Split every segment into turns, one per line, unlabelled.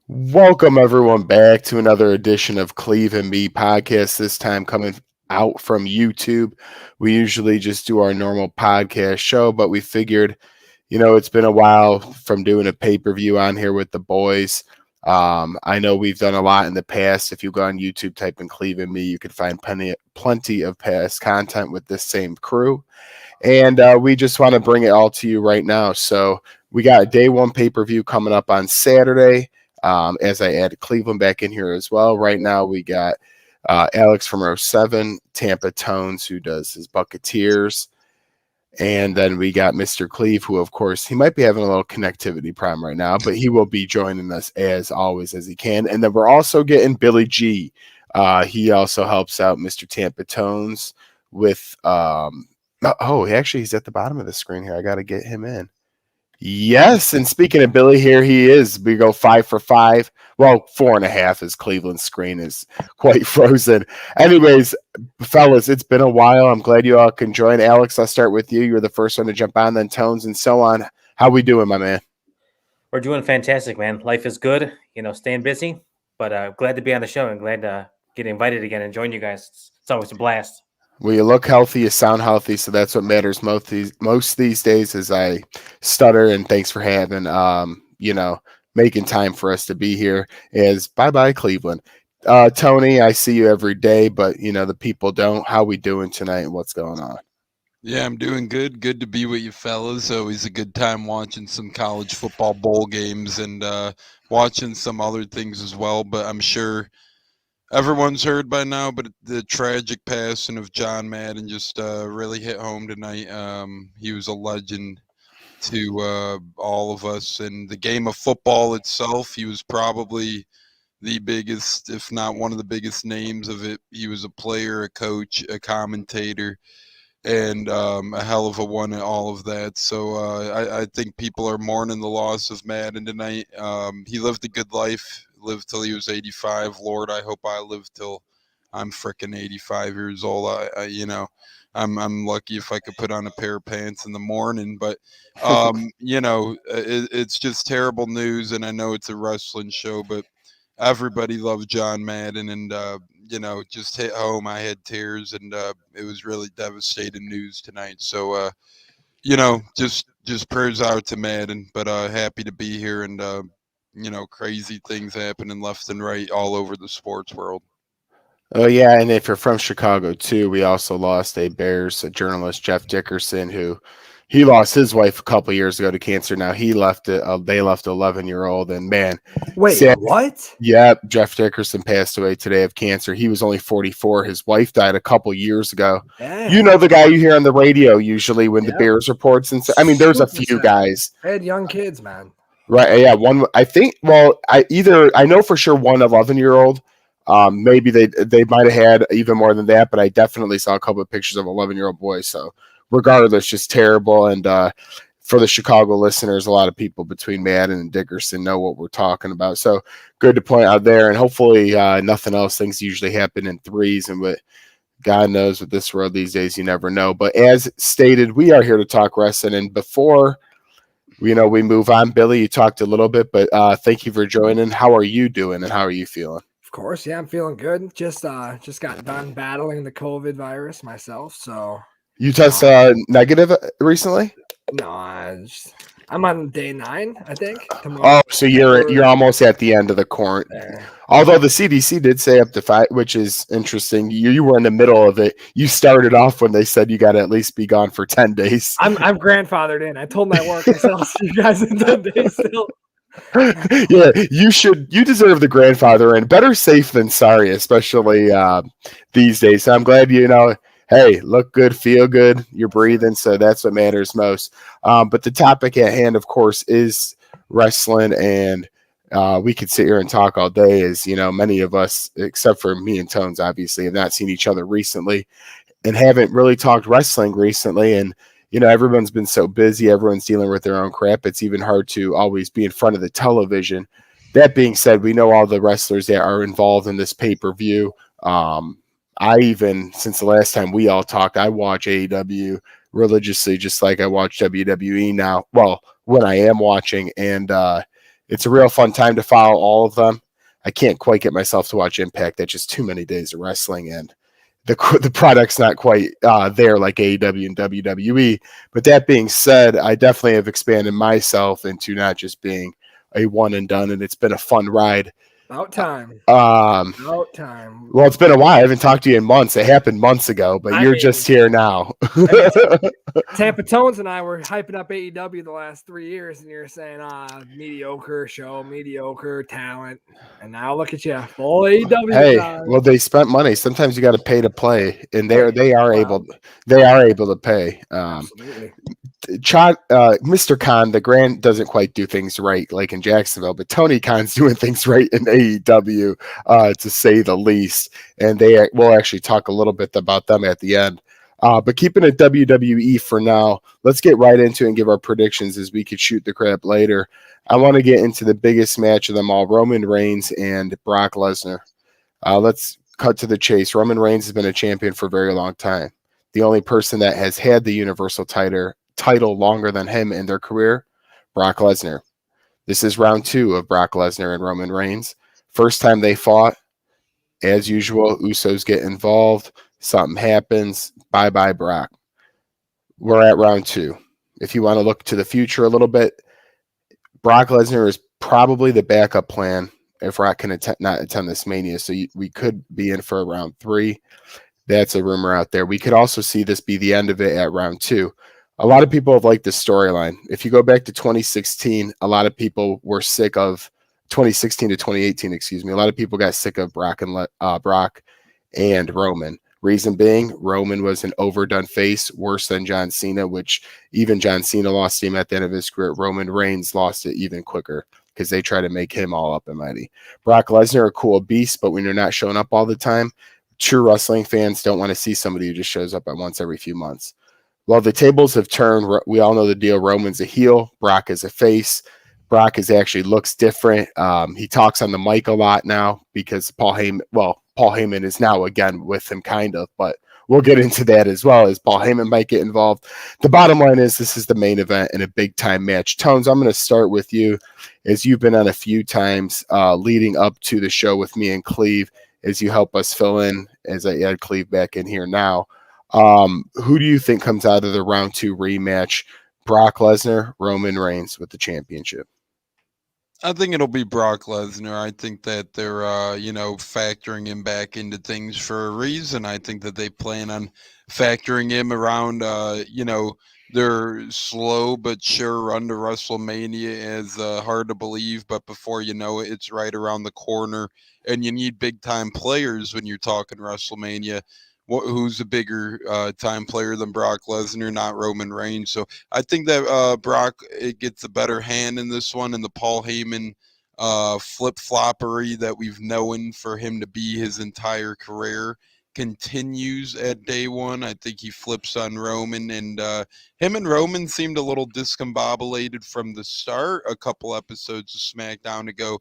Welcome everyone back to another edition of Cleve and Me podcast. This time coming out from YouTube. We usually just do our normal podcast show, but we figured, it's been a while from doing a pay-per-view on here with the boys. I know we've done a lot in the past. If you go on YouTube, type in Cleve and Me, you can find plenty of past content with this same crew. And we just want to bring it all to you right now. So we got a day one pay-per-view coming up on Saturday. As I add Cleveland back in here as well. Right now we got Alex from row 7, Tampa Tones, who does his Bucketeers. And then we got Mr. Cleve, who, of course, he might be having a little connectivity problem right now, but he will be joining us as always as he can. And then we're also getting Billy G. He also helps out Mr. Tampa Tones with actually, he's at the bottom of the screen here. I got to get him in. Yes, and speaking of Billy, here he is. We go 5 for 5. Well, 4.5 as Cleveland's screen is quite frozen. Anyways, fellas, it's been a while. I'm glad you all can join. Alex, I'll start with you. You're the first one to jump on, then Tones and so on. How we doing, my man?
We're doing fantastic, man. Life is good, staying busy, but glad to be on the show and glad to get invited again and join you guys. It's always a blast.
Well, you look healthy, you sound healthy, so that's what matters most these days. As I stutter, and thanks for having making time for us to be here. Is bye Cleveland. Tony, I see you every day, but the people don't. How we doing tonight, and what's going on?
Yeah, I'm doing good. Good to be with you fellas. Always a good time watching some college football bowl games and watching some other things as well. But I'm sure everyone's heard by now, but the tragic passing of John Madden just really hit home tonight. He was a legend to all of us. And the game of football itself, he was probably the biggest, if not one of the biggest names of it. He was a player, a coach, a commentator, and a hell of a one at all of that. So I think people are mourning the loss of Madden tonight. He lived a good life, lived till he was 85. Lord, I hope I live till I'm frickin' 85 years old. I'm lucky if I could put on a pair of pants in the morning, but it's just terrible news. And I know it's a wrestling show, but everybody loved John Madden, and just hit home. I had tears, and it was really devastating news tonight. So just prayers out to Madden, but happy to be here, and crazy things happening left and right all over the sports world.
Oh yeah, and if you're from Chicago too, we also lost a Bears journalist, Jeff Dickerson, who he lost his wife a couple years ago to cancer. Now he left it. They left 11-year-old, and man,
wait, what?
Yeah, Jeff Dickerson passed away today of cancer. He was only 44. His wife died a couple years ago.
Damn.
You know the guy you hear on the radio usually when the Bears reports and I mean, there's a few guys.
I had young kids, man.
Right? Yeah, one. I think. Well, I know for sure one 11-year-old. Maybe they might have had even more than that, but I definitely saw a couple of pictures of 11-year-old boys. So regardless, just terrible. And for the Chicago listeners, a lot of people between Madden and Dickerson know what we're talking about. So good to point out there. And hopefully nothing else. Things usually happen in threes, and what God knows with this world these days, you never know. But as stated, we are here to talk wrestling. And before we move on, Billy, you talked a little bit, but thank you for joining. How are you doing, and how are you feeling?
Of course, yeah, I'm feeling good. Just got done battling the COVID virus myself, so.
You tested negative recently?
No, I'm on day 9, I think. Tomorrow.
Oh, so you're almost at the end of the quarantine. Although the CDC did say up to 5, which is interesting. You were in the middle of it. You started off when they said you got to at least be gone for 10 days.
I'm grandfathered in. I told my work I'll see you guys in 10 days still.
Yeah, you deserve the grandfather, and better safe than sorry, especially these days. So I'm glad hey, look good, feel good, you're breathing, so that's what matters most. But the topic at hand, of course, is wrestling, and we could sit here and talk all day, as many of us, except for me and Tones, obviously, have not seen each other recently and haven't really talked wrestling recently. And everyone's been so busy, everyone's dealing with their own crap. It's even hard to always be in front of the television. That being said, we know all the wrestlers that are involved in this pay-per-view. I even, since the last time we all talked, I watch AEW religiously, just like I watch WWE now. Well, when I am watching, and It's a real fun time to follow all of them. I can't quite get myself to watch Impact. That's just too many days of wrestling, and the product's not quite there like AEW and WWE. But that being said, I definitely have expanded myself into not just being a one and done, and it's been a fun ride.
About time.
About
time.
Well, it's been a while. I haven't talked to you in months. It happened months ago, but you're just here now.
Tampa Tones and I were hyping up AEW the last 3 years, and you're saying, mediocre show, mediocre talent. And now look at you, full AEW.
Hey, well, they spent money. Sometimes you got to pay to play, and they are able to pay.
Absolutely.
Mr. Khan, the Grand, doesn't quite do things right like in Jacksonville, but Tony Khan's doing things right in AEW, to say the least. And we'll actually talk a little bit about them at the end. But keeping it WWE for now, let's get right into it and give our predictions as we could shoot the crap later. I want to get into the biggest match of them all, Roman Reigns and Brock Lesnar. Let's cut to the chase. Roman Reigns has been a champion for a very long time. The only person that has had the Universal title longer than him in their career, Brock Lesnar. This is round 2 of Brock Lesnar and Roman Reigns. First time they fought, as usual, Usos get involved. Something happens. Bye-bye, Brock. We're at round 2. If you want to look to the future a little bit, Brock Lesnar is probably the backup plan if Brock can not attend this Mania. So we could be in for a round 3. That's a rumor out there. We could also see this be the end of it at round 2. A lot of people have liked this storyline. If you go back to 2016, a lot of people were sick of 2016 to 2018, excuse me. A lot of people got sick of Brock and Roman. Reason being, Roman was an overdone face, worse than John Cena, which even John Cena lost him at the end of his career. Roman Reigns lost it even quicker because they try to make him all up and mighty. Brock Lesnar, a cool beast, but when you're not showing up all the time, true wrestling fans don't want to see somebody who just shows up at once every few months. Well, the tables have turned. We all know the deal. Roman's a heel. Brock is a face. Brock actually looks different. He talks on the mic a lot now because Paul Heyman is now again with him, kind of, but we'll get into that as well as Paul Heyman might get involved. The bottom line is this is the main event and a big time match. Tones, I'm going to start with you as you've been on a few times leading up to the show with me and Cleve as you help us fill in as I add Cleve back in here now. Who do you think comes out of the round 2 rematch? Brock Lesnar, Roman Reigns with the championship?
I think it'll be Brock Lesnar. I think that they're, factoring him back into things for a reason. I think that they plan on factoring him around, their slow but sure run to WrestleMania is hard to believe, but before you know it, it's right around the corner, and you need big-time players when you're talking WrestleMania. Who's a bigger time player than Brock Lesnar? Not Roman Reigns. So I think that Brock gets a better hand in this one, and the Paul Heyman flip-floppery that we've known for him to be his entire career continues at day 1. I think he flips on Roman, and him and Roman seemed a little discombobulated from the start. A couple episodes of SmackDown ago,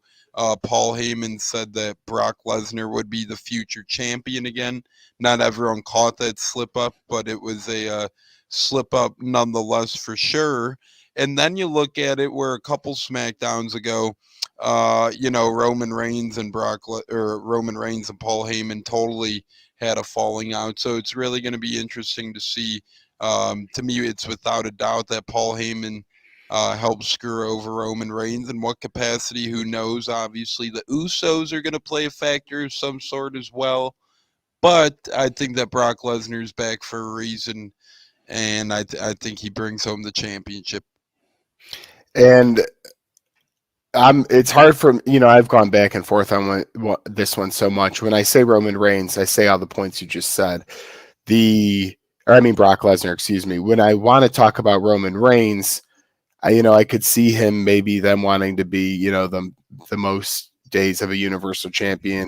Paul Heyman said that Brock Lesnar would be the future champion again. Not everyone caught that slip up, but it was a slip up nonetheless for sure. And then you look at it where a couple SmackDowns ago, Roman Reigns and Roman Reigns and Paul Heyman totally had a falling out. So it's really going to be interesting to see. To me, it's without a doubt that Paul Heyman helped screw over Roman Reigns. In what capacity, who knows? Obviously, the Usos are going to play a factor of some sort as well. But I think that Brock Lesnar is back for a reason, and I think he brings home the championship.
And it's hard for I've gone back and forth on this one so much. When I say Roman Reigns, I say all the points you just said. Brock Lesnar, excuse me. When I want to talk about Roman Reigns, I could see him maybe them wanting to be the most days of a Universal Champion.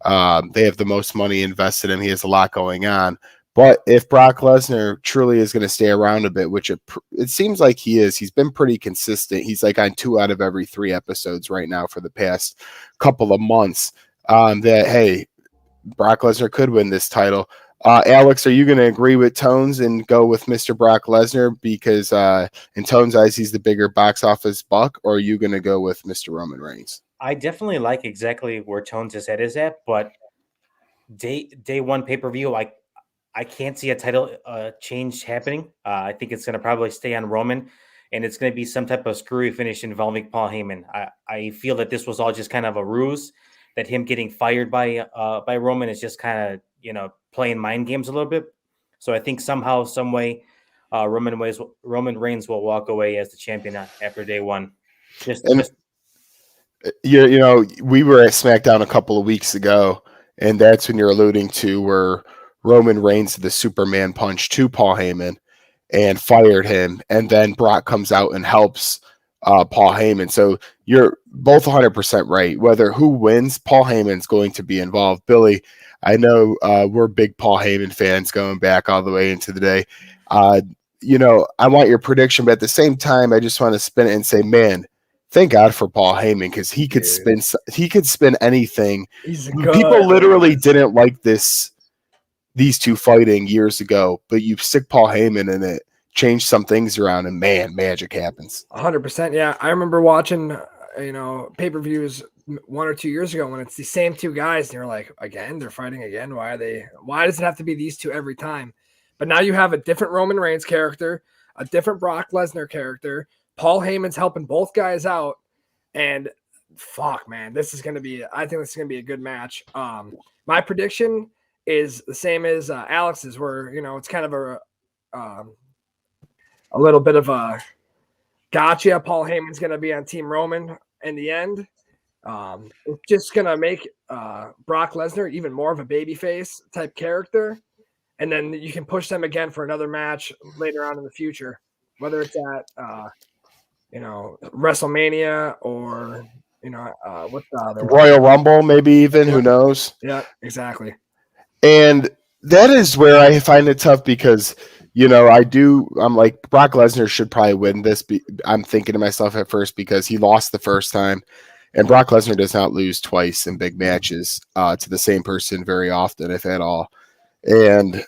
They have the most money invested in him. He has a lot going on. But if Brock Lesnar truly is going to stay around a bit, which it seems like he is, he's been pretty consistent. He's like on 2 out of every 3 episodes right now for the past couple of months. Brock Lesnar could win this title. Alex, are you going to agree with Tones and go with Mr. Brock Lesnar because in Tones' eyes he's the bigger box office buck, or are you going to go with Mr. Roman Reigns?
I definitely like exactly where Tones' head is at, but day one pay-per-view, I can't see a title change happening. I think it's going to probably stay on Roman, and it's going to be some type of screwy finish involving Paul Heyman. I feel that this was all just kind of a ruse, that him getting fired by Roman is just kind of playing mind games a little bit. So I think somehow, some way, Roman Reigns will walk away as the champion after day one.
We were at SmackDown a couple of weeks ago, and that's when you're alluding to where Roman Reigns did the Superman punch to Paul Heyman and fired him, and then Brock comes out and helps Paul Heyman. So you're both 100% right. Whether who wins, Paul Heyman's going to be involved. Billy, I know we're big Paul Heyman fans going back all the way into the day. I want your prediction, but at the same time, I just want to spin it and say, man, thank God for Paul Heyman because he could spin anything. People literally didn't like these two fighting years ago, but you stick Paul Heyman in it, change some things around, and man, magic happens.
100%. Yeah, I remember watching pay-per-views 1 or 2 years ago when it's the same two guys, and you're like, again, they're fighting again. Why does it have to be these two every time? But now you have a different Roman Reigns character, a different Brock Lesnar character. Paul Heyman's helping both guys out, and fuck, man, I think this is going to be a good match. My prediction is the same as Alex's, where it's kind of a little bit of a gotcha. Paul Heyman's going to be on Team Roman in the end. It's just going to make Brock Lesnar even more of a babyface type character, and then you can push them again for another match later on in the future, whether it's at WrestleMania or what's the other
Royal Rumble, maybe even, who knows?
Yeah, exactly.
And that is where I find it tough because, I'm like, Brock Lesnar should probably win this. I'm thinking to myself at first because he lost the first time, and Brock Lesnar does not lose twice in big matches to the same person very often, if at all. And,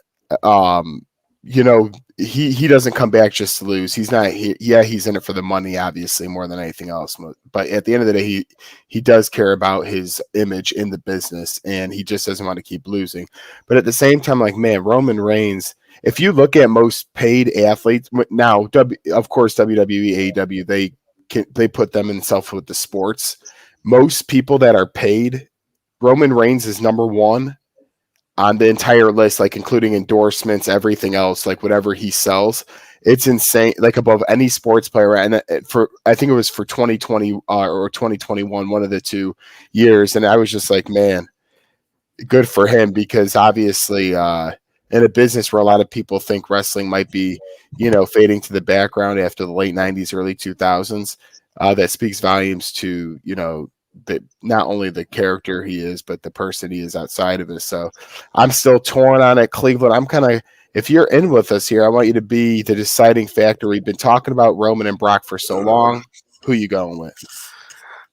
he doesn't come back just to lose. He's not. He's in it for the money, obviously, more than anything else. But at the end of the day, he does care about his image in the business, and he just doesn't want to keep losing. But at the same time, like, man, Roman Reigns. If you look at most paid athletes now, of course, WWE, AEW, they put them in self with the sports. Most people that are paid, Roman Reigns is number one on the entire list, like including endorsements, everything else, like whatever he sells. It's insane, like above any sports player. And I think it was for 2020 or 2021, one of the 2 years. And I was just like, man, good for him, because obviously in a business where a lot of people think wrestling might be, fading to the background after the late 90s, early 2000s, that speaks volumes to, that not only the character he is, but the person he is outside of it. So I'm still torn on it. Cleveland, if you're in with us here, I want you to be the deciding factor. We've been talking about Roman and Brock for so long. Who you going with?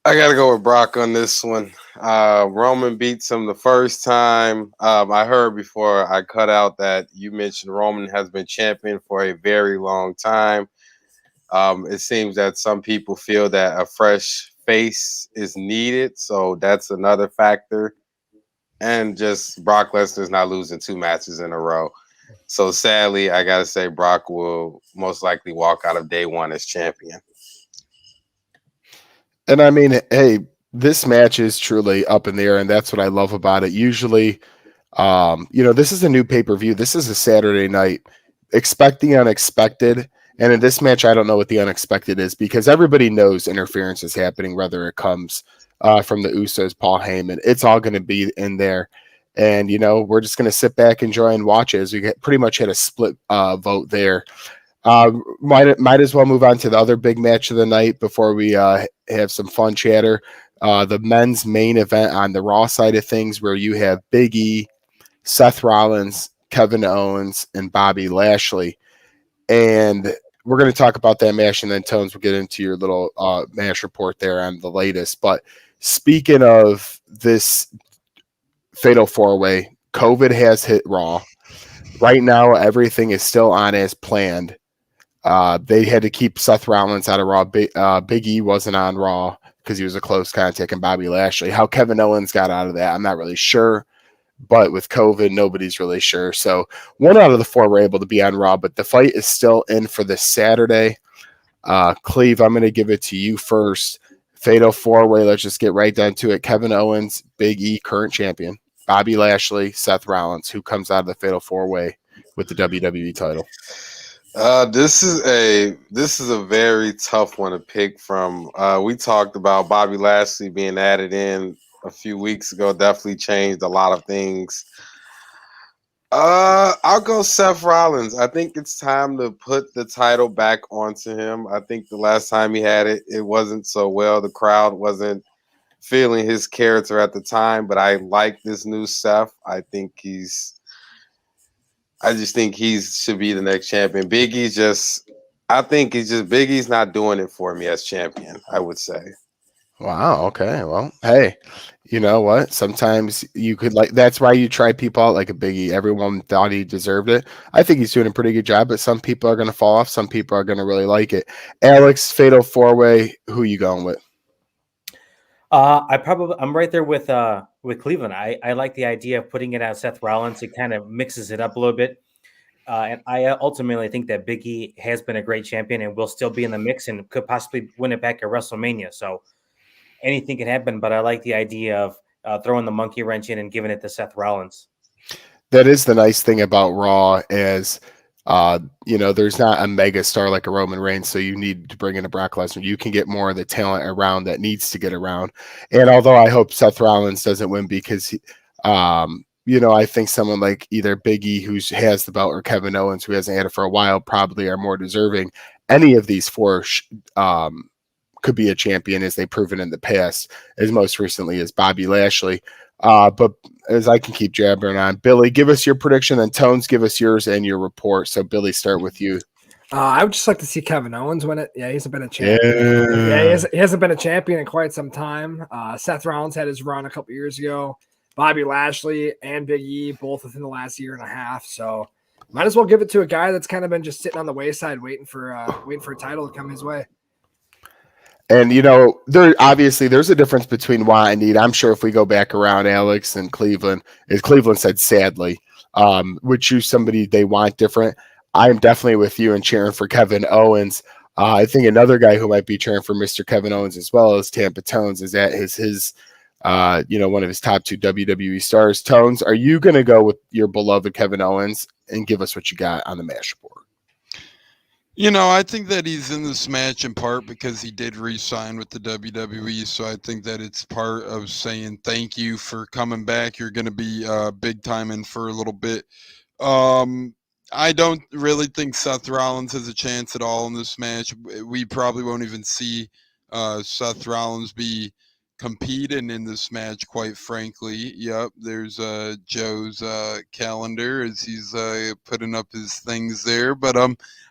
I got to go with Brock on this one. Roman beats him the first time. I heard before I cut out that you mentioned Roman has been champion for a very long time. It seems that some people feel that a fresh face is needed, so that's another factor. And just Brock Lesnar's not losing 2 matches in a row. So sadly, I gotta say Brock will most likely walk out of day one as champion.
And I mean, hey, this match is truly up in the air, and that's what I love about it. Usually, this is a new pay-per-view. This is a Saturday night. Expect the unexpected. And in this match, I don't know what the unexpected is, because everybody knows interference is happening, whether it comes from the Usos, Paul Heyman. It's all going to be in there. And, we're just going to sit back, enjoy, and watch it, as we pretty much had a split vote there. Might as well move on to the other big match of the night before we have some fun chatter. The men's main event on the Raw side of things, where you have Big E, Seth Rollins, Kevin Owens, and Bobby Lashley. And we're going to talk about that match, and then Tones will get into your little match report there on the latest. But speaking of this fatal 4-way, COVID has hit Raw. Right now, everything is still on as planned. They had to keep Seth Rollins out of Raw. Big E wasn't on Raw because he was a close contact, and Bobby Lashley. How Kevin Owens got out of that, I'm not really sure. But with COVID, nobody's really sure. So 1 out of the 4 were able to be on Raw, but the fight is still in for this Saturday. Cleve, I'm going to give it to you first. Fatal 4-way, let's just get right down to it. Kevin Owens, Big E, current champion. Bobby Lashley, Seth Rollins, who comes out of the Fatal 4-way with the WWE title.
This is a very tough one to pick from. We talked about Bobby Lashley being added in a few weeks ago. Definitely changed a lot of things. I'll go Seth Rollins. I think it's time to put the title back onto him. I think the last time he had it, it wasn't so well. The crowd wasn't feeling his character at the time, but I like this new Seth. I just think he should be the next champion. Big E's not doing it for me as champion, I would say.
Wow. Okay. Well, hey, you know what? Sometimes you could that's why you try people out like a Biggie. Everyone thought he deserved it. I think he's doing a pretty good job, but some people are going to fall off. Some people are going to really like it. Alex, Fatal 4-way. Who you going with?
I'm right there with Cleveland. I like the idea of putting it on Seth Rollins. It kind of mixes it up a little bit. And I ultimately think that Big E has been a great champion and will still be in the mix and could possibly win it back at WrestleMania. So anything can happen, but I like the idea of throwing the monkey wrench in and giving it to Seth Rollins.
That is the nice thing about Raw is, there's not a mega star like a Roman Reigns, so you need to bring in a Brock Lesnar. You can get more of the talent around that needs to get around. And although I hope Seth Rollins doesn't win because, I think someone like either Big E, who has the belt, or Kevin Owens, who hasn't had it for a while, probably are more deserving. Any of these 4 could be a champion, as they've proven in the past, as most recently as Bobby Lashley. But as I can keep jabbering on, Billy, give us your prediction, and Tones, give us yours and your report. So, Billy, start with you.
I would just like to see Kevin Owens win it. Yeah, he hasn't been a champion. Yeah, he hasn't been a champion in quite some time. Seth Rollins had his run a couple years ago. Bobby Lashley and Big E both within the last year and a half. So, might as well give it to a guy that's kind of been just sitting on the wayside, waiting for a title to come his way.
And, there's a difference between want and need. I'm sure if we go back around, Alex, and Cleveland, as Cleveland said, sadly, would choose somebody they want different. I'm definitely with you and cheering for Kevin Owens. I think another guy who might be cheering for Mr. Kevin Owens as well as Tampa Tones is that his one of his top 2 WWE stars. Tones, are you going to go with your beloved Kevin Owens and give us what you got on the match board?
I think that he's in this match in part because he did re-sign with the WWE, so I think that it's part of saying thank you for coming back. You're going to be big time in for a little bit. I don't really think Seth Rollins has a chance at all in this match. We probably won't even see Seth Rollins be competing in this match, quite frankly. Yep, there's Joe's calendar as he's putting up his things there, but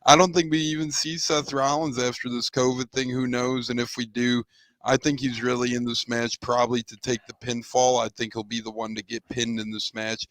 I don't think we even see Seth Rollins after this COVID thing. Who knows? And if we do, I think he's really in this match probably to take the pinfall. I think he'll be the one to get pinned in this match.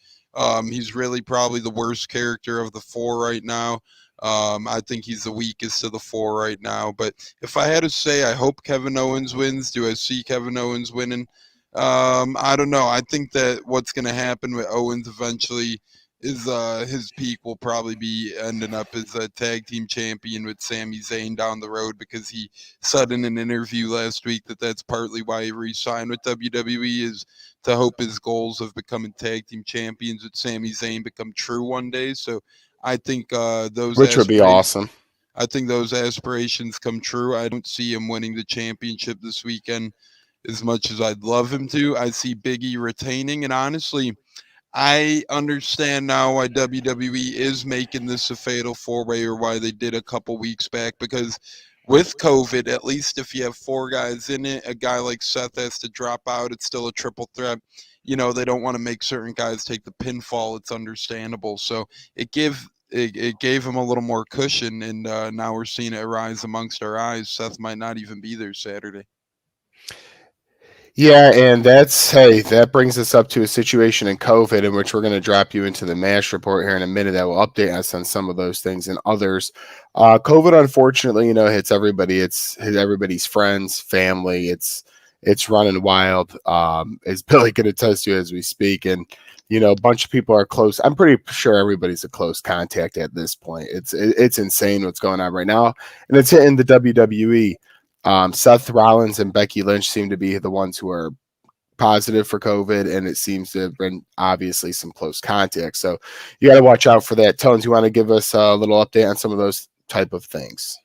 He's really probably the worst character of the 4 right now. I think he's the weakest of the 4 right now. But if I had to say, I hope Kevin Owens wins. Do I see Kevin Owens winning? I don't know. I think that what's going to happen with Owens eventually is his peak will probably be ending up as a tag team champion with Sami Zayn down the road, because he said in an interview last week that that's partly why he re-signed with WWE, is to hope his goals of becoming tag team champions with Sami Zayn become true one day. So I think
which would be awesome.
I think those aspirations come true. I don't see him winning the championship this weekend as much as I'd love him to. I see Big E retaining, and honestly, I understand now why WWE is making this a fatal 4-way, or why they did a couple weeks back, because with COVID, at least if you have 4 guys in it, a guy like Seth has to drop out. It's still a triple threat. They don't want to make certain guys take the pinfall. It's understandable. So it gave him a little more cushion, and now we're seeing it rise amongst our eyes. Seth might not even be there Saturday.
Yeah, and that brings us up to a situation in COVID in which we're going to drop you into the MASH report here in a minute that will update us on some of those things and others. COVID, unfortunately, hits everybody. It's hit everybody's friends, family. It's running wild. As Billy can attest to as we speak, and a bunch of people are close. I'm pretty sure everybody's a close contact at this point. It's insane what's going on right now, and it's hitting the WWE. Seth Rollins and Becky Lynch seem to be the ones who are positive for COVID, and it seems to have been obviously some close contact. So you got to watch out for that. Tones, you want to give us a little update on some of those type of things?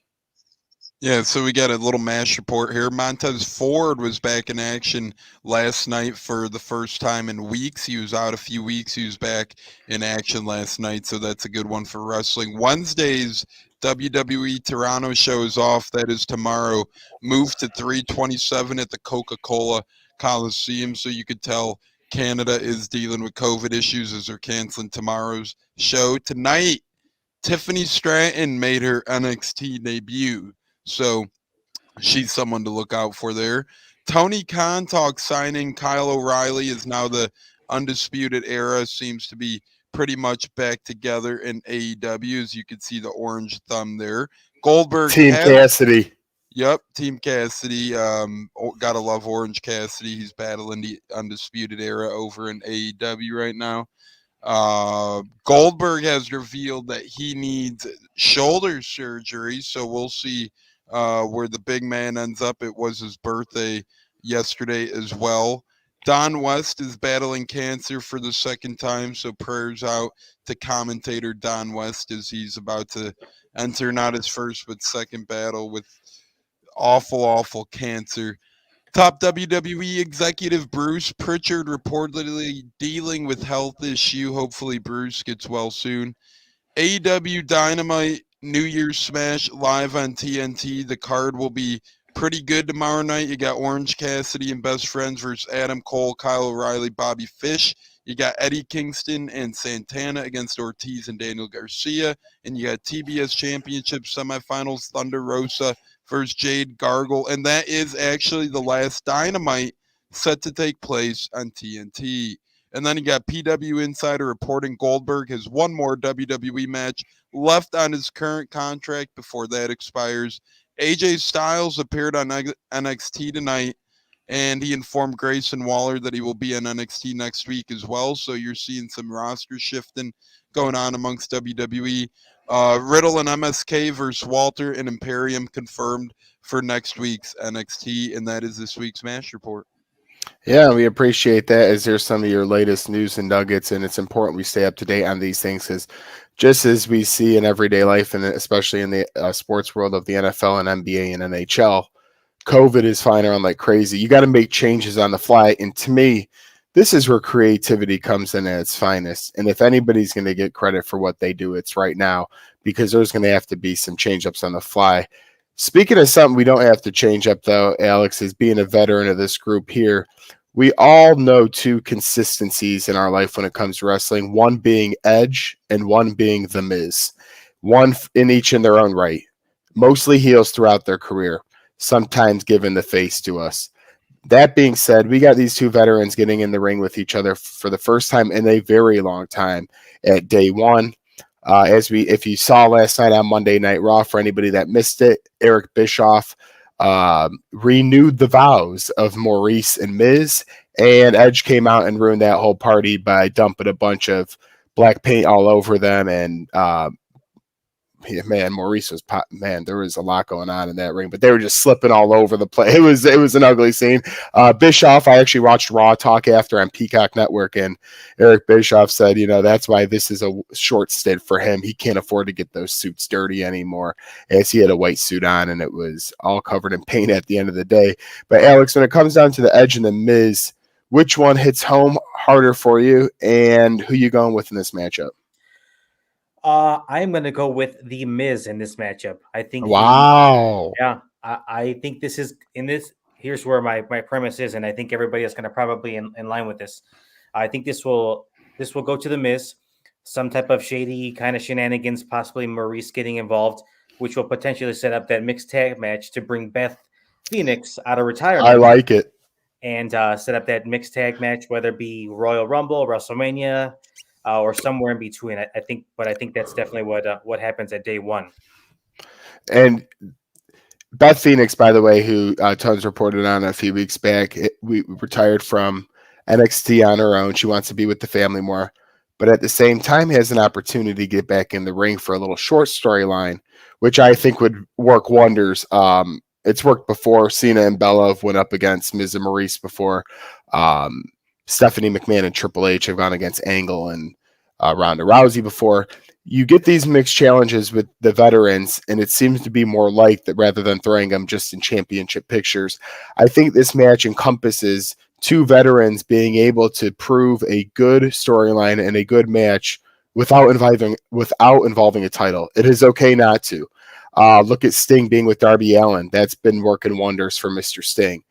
Yeah, so we got a little MASH report here. Montez Ford was back in action last night for the first time in weeks. He was out a few weeks. He was back in action last night, so that's a good one for wrestling. Wednesday's WWE Toronto show is off. That is tomorrow. Moved to 327 at the Coca-Cola Coliseum, so you could tell Canada is dealing with COVID issues as they're canceling tomorrow's show. Tonight, Tiffany Stratton made her NXT debut. So she's someone to look out for there. Tony Khan talks signing Kyle O'Reilly is now the Undisputed Era. Seems to be pretty much back together in AEW, as you can see the orange thumb there. Goldberg
Team Cassidy.
Yep, Team Cassidy. Gotta love Orange Cassidy. He's battling the Undisputed Era over in AEW right now. Goldberg has revealed that he needs shoulder surgery, so we'll see where the big man ends up. It was his birthday yesterday as well. Don West is battling cancer for the second time, so prayers out to commentator Don West as he's about to enter not his first but second battle with awful cancer. Top WWE executive Bruce Pritchard reportedly dealing with health issue. Hopefully Bruce gets well soon. AEW Dynamite New Year's Smash live on TNT. The card will be pretty good tomorrow night. You got Orange Cassidy and Best Friends versus Adam Cole, Kyle O'Reilly, Bobby Fish. You got Eddie Kingston and Santana against Ortiz and Daniel Garcia. And you got TBS Championship semifinals, Thunder Rosa versus Jade Gargle. And that is actually the last Dynamite set to take place on TNT. And then you got PW Insider reporting Goldberg has one more WWE match left on his current contract before that expires. AJ Styles appeared on NXT tonight, and he informed Grayson Waller that he will be on NXT next week as well. So you're seeing some roster shifting going on amongst WWE. Riddle and MSK versus Walter and Imperium confirmed for next week's NXT, and that is this week's MASH report.
Yeah, we appreciate that. As there's some of your latest news and nuggets, and it's important we stay up to date on these things because just as we see in everyday life, and especially in the sports world of the NFL and NBA and NHL, COVID is flying around like crazy. You got to make changes on the fly. And to me, this is where creativity comes in at its finest. And if anybody's going to get credit for what they do, it's right now, because there's going to have to be some change ups on the fly. Speaking of something we don't have to change up, though, Alex, is being a veteran of this group here. We all know two consistencies in our life when it comes to wrestling, one being Edge and one being The Miz. One in each in their own right. Mostly heels throughout their career, sometimes giving the face to us. That being said, we got these two veterans getting in the ring with each other for the first time in a very long time at day one. If you saw last night on Monday Night Raw, for anybody that missed it, Eric Bischoff renewed the vows of Maurice and Miz, and Edge came out and ruined that whole party by dumping a bunch of black paint all over them. And Maurice was there was a lot going on in that ring, but they were just slipping all over the place. It was an ugly scene. Bischoff, I actually watched Raw talk after on Peacock Network, and Eric Bischoff said, that's why this is a short stint for him. He can't afford to get those suits dirty anymore, as he had a white suit on and it was all covered in paint at the end of the day. But Alex, when it comes down to the Edge and the Miz, which one hits home harder for you, and who you going with in this matchup?
I'm going to go with The Miz in this matchup. I think.
Wow.
I think this is in this. Here's where my premise is, and I think everybody is going to probably in line with this. I think this will go to The Miz. Some type of shady kind of shenanigans, possibly Maurice getting involved, which will potentially set up that mixed tag match to bring Beth Phoenix out of retirement.
I like it.
and set up that mixed tag match, whether it be Royal Rumble, WrestleMania, or somewhere in between. I think that's definitely what happens at day one.
And Beth Phoenix, by the way, who Tones reported on a few weeks back, we retired from NXT on her own. She wants to be with the family more, but at the same time has an opportunity to get back in the ring for a little short storyline, which I think would work wonders. It's worked before. Cena and Bella have went up against Miz and Maurice before. Stephanie McMahon and Triple H have gone against Angle and Ronda Rousey before. You get these mixed challenges with the veterans, and it seems to be more like that rather than throwing them just in championship pictures. I think this match encompasses two veterans being able to prove a good storyline and a good match without involving a title. It is okay not to. Look at Sting being with Darby Allin. That's been working wonders for Mr. Sting.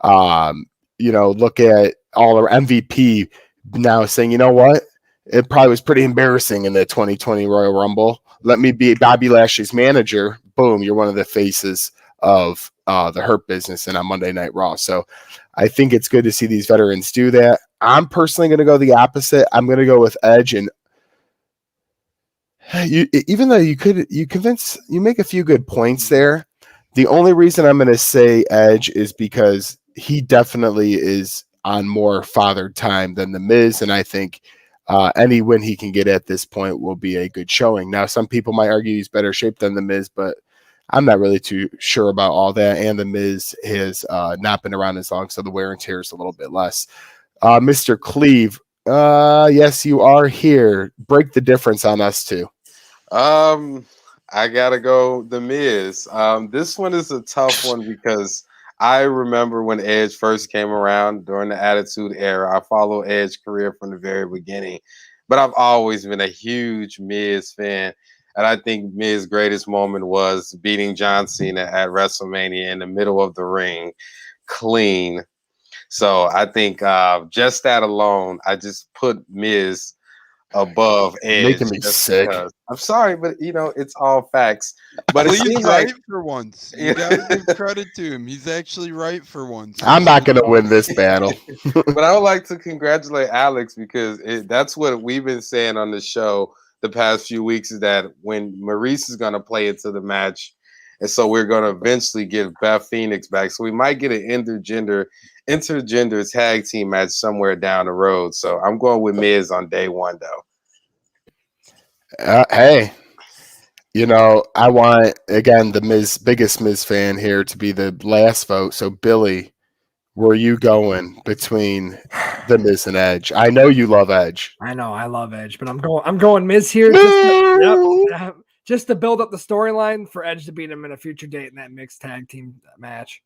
Look at all our MVP now saying, you know what? It probably was pretty embarrassing in the 2020 Royal Rumble. Let me be Bobby Lashley's manager. Boom, you're one of the faces of the Hurt Business and on Monday Night Raw. So I think it's good to see these veterans do that. I'm personally going to go the opposite. I'm going to go with Edge. And even though you make a few good points there, the only reason I'm going to say Edge is because he definitely is on more fathered time than The Miz. And I think any win he can get at this point will be a good showing. Now, some people might argue he's better shape than The Miz, but I'm not really too sure about all that. And The Miz has not been around as long, so the wear and tear is a little bit less. Mr. Cleve, yes, you are here. Break the difference on us too.
I gotta go The Miz. This one is a tough one because I remember when Edge first came around during the Attitude Era. I followed Edge's career from the very beginning, but I've always been a huge Miz fan. And I think Miz's greatest moment was beating John Cena at WrestleMania in the middle of the ring, clean. So I think just that alone, I just put Miz above Edge.
Making me sick.
Because. I'm sorry, but it's all facts. But
he's
seems
right
like
for once. You gotta give credit to him. He's actually right for once.
I'm not going to win this battle.
But I would like to congratulate Alex because that's what we've been saying on the show the past few weeks is that when Maurice is going to play into the match, and so we're going to eventually give Beth Phoenix back. So we might get an intergender tag team match somewhere down the road. So I'm going with Miz on day one, though.
Hey, I want, again, the biggest Miz fan here to be the last vote. So, Billy, where are you going between the Miz and Edge? I know you love Edge.
I know I love Edge, but I'm going Miz here just to build up the storyline for Edge to beat him in a future date in that mixed tag team match.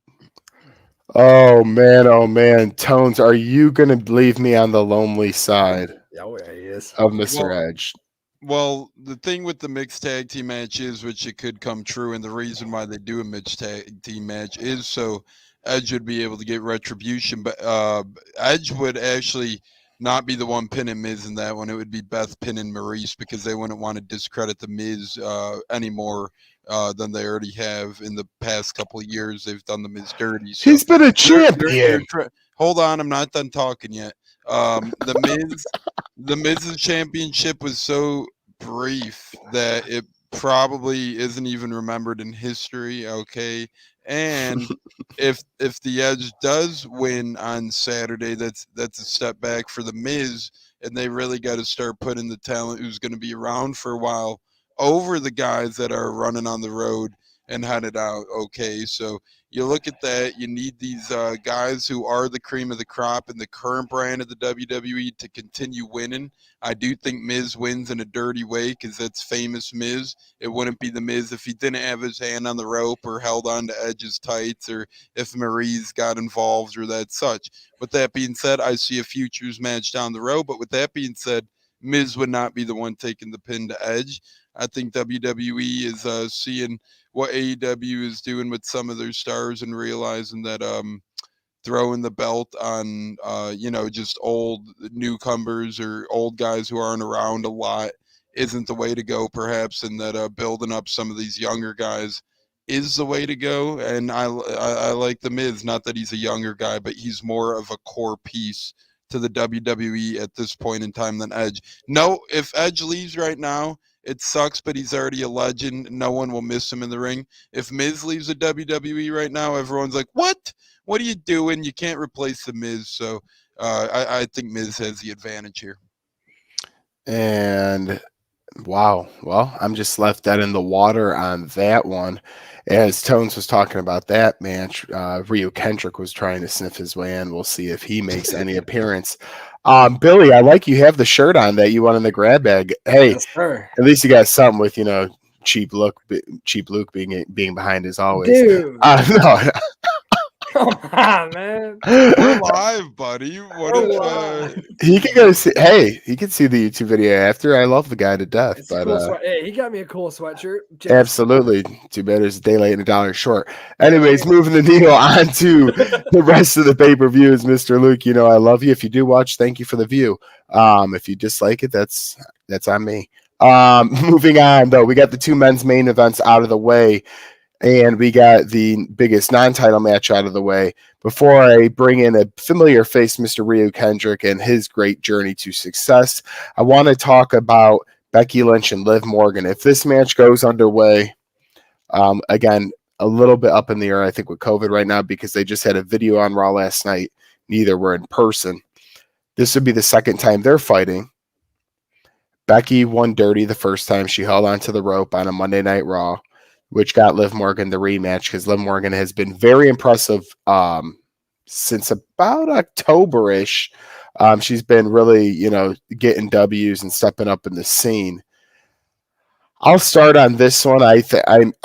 Oh man, Tones, are you gonna leave me on the lonely side?
Oh yeah, he is.
Of Mr. Edge.
Well, the thing with the mixed tag team match is, which it could come true, and the reason why they do a mixed tag team match is so Edge would be able to get retribution. But Edge would actually not be the one pinning Miz in that one. It would be Beth pinning Maurice because they wouldn't want to discredit the Miz any more than they already have in the past couple of years. They've done the Miz dirty. So
he's been a champion.
Hold on, I'm not done talking yet. The Miz's championship was so brief that it probably isn't even remembered in history. Okay, and if the Edge does win on Saturday, that's a step back for the Miz, and they really got to start putting the talent who's going to be around for a while over the guys that are running on the road and headed out. Okay, so you look at that, you need these guys who are the cream of the crop in the current brand of the WWE to continue winning. I do think Miz wins in a dirty way because that's famous Miz. It wouldn't be the Miz if he didn't have his hand on the rope or held on to Edge's tights or if Maurice got involved or that such. With that being said, I see a futures match down the road. But with that being said, Miz would not be the one taking the pin to Edge. I think WWE is seeing what AEW is doing with some of their stars and realizing that throwing the belt on just old newcomers or old guys who aren't around a lot isn't the way to go, perhaps, and that building up some of these younger guys is the way to go. And I like The Miz. Not that he's a younger guy, but he's more of a core piece to the WWE at this point in time than Edge. No, if Edge leaves right now, it sucks, but he's already a legend. No one will miss him in the ring. If Miz leaves the WWE right now, everyone's like, what? What are you doing? You can't replace The Miz. So I think Miz has the advantage here.
And wow. Well, I'm just left dead in the water on that one. As Tones was talking about that match, Ryu Kendrick was trying to sniff his way in. We'll see if he makes any appearance. Billy, I like you have the shirt on that you won in the grab bag. Hey,
Yes, sir.
at least you got something with, cheap Luke being behind as always.
Dude.
No.
Come on, man.
We're live, buddy. What
We're
if
live.
He can go see. Hey, he can see the YouTube video after. I love the guy to death.
It's
but
a cool sweat. Hey, he got me a cool sweatshirt. Just-
absolutely, too bad there's a day late and $1 short. Anyways, moving the needle on to the rest of the pay-per-views, Mr. Luke. I love you. If you do watch, thank you for the view. If you dislike it, that's on me. Moving on though, we got the two men's main events out of the way. And we got the biggest non-title match out of the way. Before I bring in a familiar face, Mr. Ryu Kendrick, and his great journey to success, I want to talk about Becky Lynch and Liv Morgan. If this match goes underway, again, a little bit up in the air, I think, with COVID right now, because they just had a video on Raw last night. Neither were in person. This would be the second time they're fighting. Becky won dirty the first time. She held onto the rope on a Monday Night Raw, which got Liv Morgan the rematch, because Liv Morgan has been very impressive since about October-ish. She's been really, getting W's and stepping up in the scene. I'll start on this one. I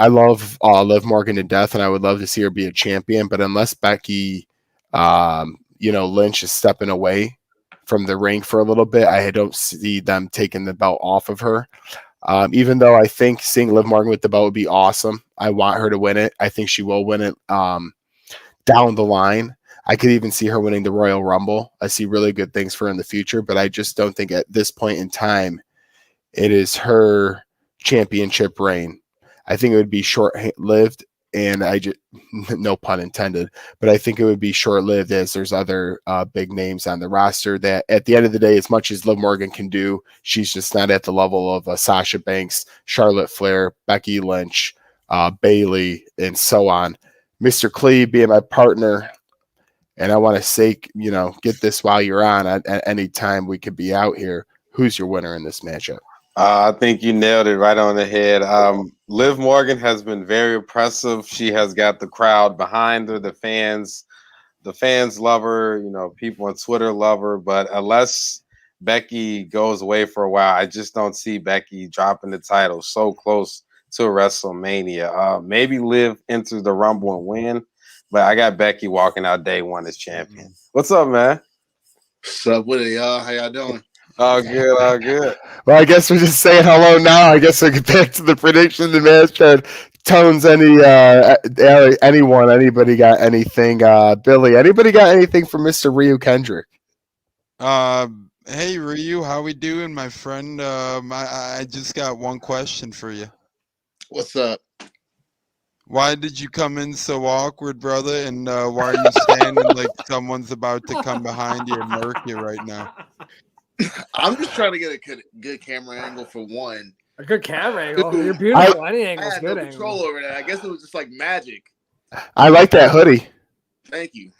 love Liv Morgan to death, and I would love to see her be a champion. But unless Becky, Lynch is stepping away from the ring for a little bit, I don't see them taking the belt off of her. Even though I think seeing Liv Morgan with the belt would be awesome. I want her to win it. I think she will win it down the line. I could even see her winning the Royal Rumble. I see really good things for her in the future, but I just don't think at this point in time it is her championship reign. I think it would be short-lived, and no pun intended, but I think it would be short-lived, as there's other big names on the roster that at the end of the day, as much as Liv Morgan can do, she's just not at the level of Sasha Banks, Charlotte Flair, Becky Lynch, Bayley, and so on. Mr. Cleve being my partner, and I want to say, get this while you're on at any time we could be out here. Who's your winner in this matchup?
I think you nailed it right on the head. Liv Morgan has been very impressive. She has got the crowd behind her. The fans love her. People on Twitter love her. But unless Becky goes away for a while, I just don't see Becky dropping the title so close to WrestleMania. Maybe Liv enters the Rumble and win, but I got Becky walking out day one as champion. What's up, man?
What's up with it, y'all? How y'all doing?
All good, all good.
Well, I guess we're just saying hello now. I guess we'll get back to the prediction, the match. Tones, anybody got anything? Billy, anybody got anything from Mr. Ryu Kendrick?
Hey, Ryu, how we doing, my friend? I just got one question for you.
What's up?
Why did you come in so awkward, brother? And why are you standing like someone's about to come behind you and murk you right now?
I'm just trying to get a good camera angle for one.
A good camera angle. You're beautiful. Any
I
angle's
had
good
no control over that. I guess it was just like magic.
I like that hoodie.
Thank you.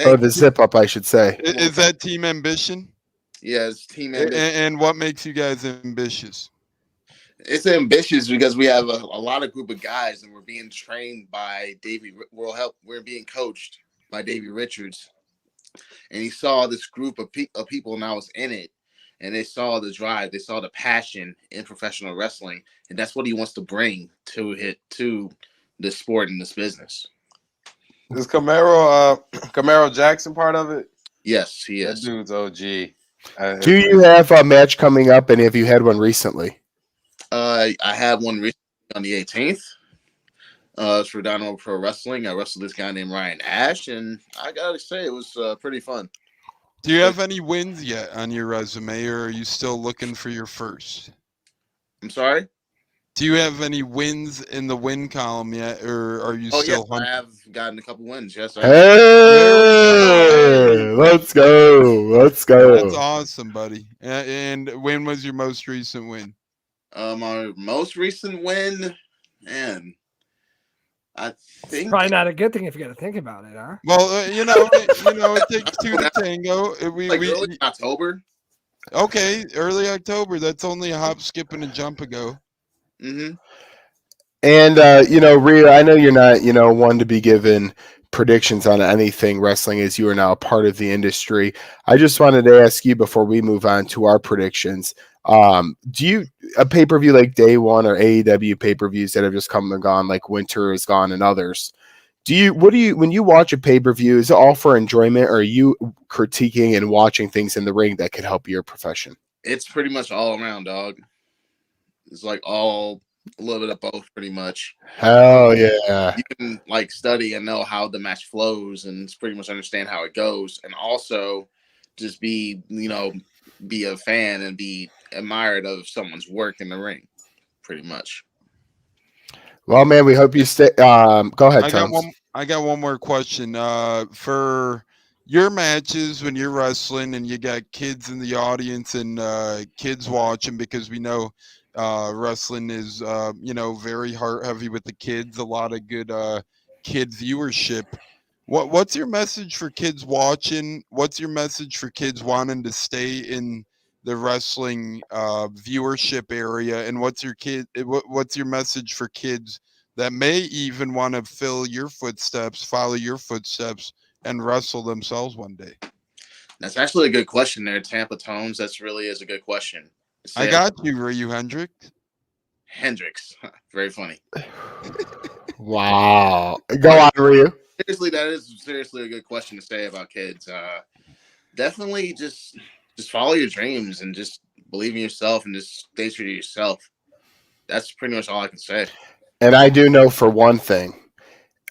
Or the zip up, I should say.
Is that Team Ambition?
Yeah, it's Team Ambition.
And what makes you guys ambitious?
It's ambitious because we have a lot of group of guys, and we're being trained by Davey. We're being coached by Davey Richards, and he saw this group of people, and I was in it. And they saw the drive, they saw the passion in professional wrestling, and that's what he wants to bring to this sport and this business.
Is Camaro Jackson part of it?
Yes, he is.
That dude's OG.
Do you have a match coming up, and have you had one recently?
I had one recently on the 18th. It's for Dynamo Pro Wrestling. I wrestled this guy named Ryan Ash, and I gotta say it was pretty fun.
Do you have any wins yet on your resume, or are you still looking for your first?
I'm sorry?
Do you have any wins in the win column yet, or are you
Oh
still
yes, I
hunting?
have gotten a couple wins. Yes, I have.
Hey, let's go. Let's
That's
go.
awesome, buddy. And when was your most recent win?
My most recent win, man, I
It's
think
probably not a good thing if you got to think about it, huh?
Well, it takes two to tango.
like early October.
Okay, early October. That's only a hop, skip, and a jump ago.
Mm-hmm.
And Rhea, I know you're not, one to be given predictions on anything wrestling as you are now a part of the industry. I just wanted to ask you before we move on to our predictions. Do you a pay-per-view like Day One or AEW pay-per-views that have just come and gone, like Winter is Gone and others? When you watch a pay-per-view, is it all for enjoyment, or are you critiquing and watching things in the ring that could help your profession?
It's pretty much all around, dog. It's like all a little bit of both, pretty much.
Hell yeah.
You can like study and know how the match flows and pretty much understand how it goes, and also just be a fan and be admired of someone's work in the ring, pretty much.
Well, man, we hope you stay. Go ahead, Tom.
I got one more question. For your matches when you're wrestling and you got kids in the audience and kids watching, because we know wrestling is very heart heavy with the kids. A lot of good kid viewership. What's your message for kids watching? What's your message for kids wanting to stay in the wrestling viewership area? And what's your message for kids that may even want to follow your footsteps, and wrestle themselves one day?
That's actually a good question there, Tampa Tones. That's really is a good question.
I got you, Ryu Hendricks.
Hendricks. Very funny.
Wow. Go on, Ryu.
Seriously, that is seriously a good question to say about kids. Definitely just follow your dreams and just believe in yourself and just stay true to yourself. That's pretty much all I can say.
And I do know for one thing,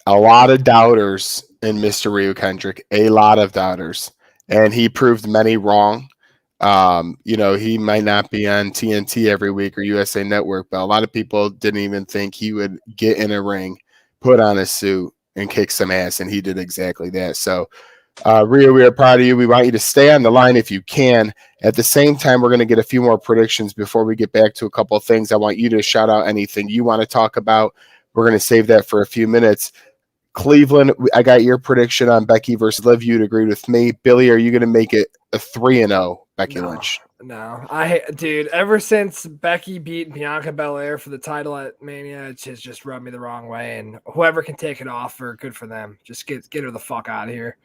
a lot of doubters in Mr. Ryu Kendrick, a lot of doubters. And he proved many wrong. He might not be on TNT every week or USA Network, but a lot of people didn't even think he would get in a ring, put on a suit, and kick some ass. And he did exactly that. So, Rhea, we are proud of you. We want you to stay on the line if you can. At the same time, we're going to get a few more predictions before we get back to a couple of things. I want you to shout out anything you want to talk about. We're going to save that for a few minutes. Cleveland, I got your prediction on Becky versus Liv. You'd agree with me. Billy, are you going to make it a 3-0 Becky Lynch?
No, dude, ever since Becky beat Bianca Belair for the title at Mania, it's just rubbed me the wrong way. And whoever can take it off, good for them. Just get her the fuck out of here.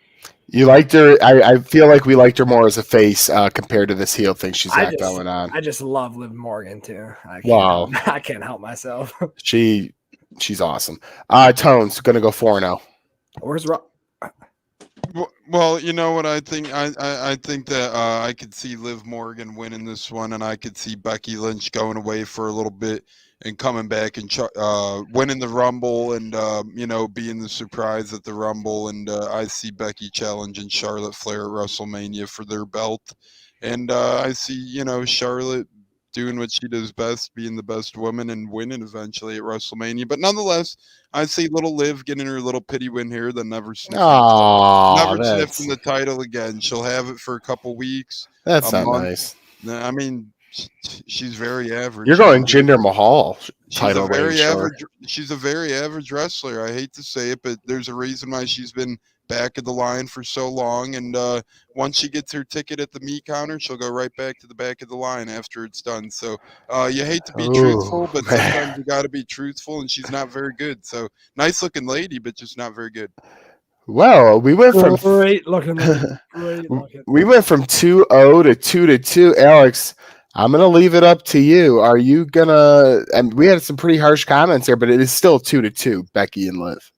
You liked her. I feel like we liked her more as a face compared to this heel thing she's got going on.
I just love Liv Morgan too. I can't help myself.
She's awesome. Tones gonna go 4-0.
Where's Rob?
Well, you know what I think? I think that I could see Liv Morgan winning this one, and I could see Becky Lynch going away for a little bit and coming back and winning the Rumble and being the surprise at the Rumble. And I see Becky challenging Charlotte Flair at WrestleMania for their belt, and I see Charlotte doing what she does best, being the best woman and winning eventually at WrestleMania. But nonetheless, I see little Liv getting her little pity win here, then never sniffing the title again. She'll have it for a couple weeks.
That's not nice.
I mean, she's very average.
You're going Jinder Mahal.
She's a very average. She's a very average wrestler. I hate to say it, but there's a reason why she's been back of the line for so long. And once she gets her ticket at the meat counter, she'll go right back to the back of the line after it's done. So you hate to be truthful, but sometimes you got to be truthful. And she's not very good. So nice looking lady, but just not very good.
Well, we went from
great looking.
We went from 2-0 to 2-2. Alex, I'm gonna leave it up to you. Are you gonna? And we had some pretty harsh comments here, but it is still 2-2. Becky and Liv.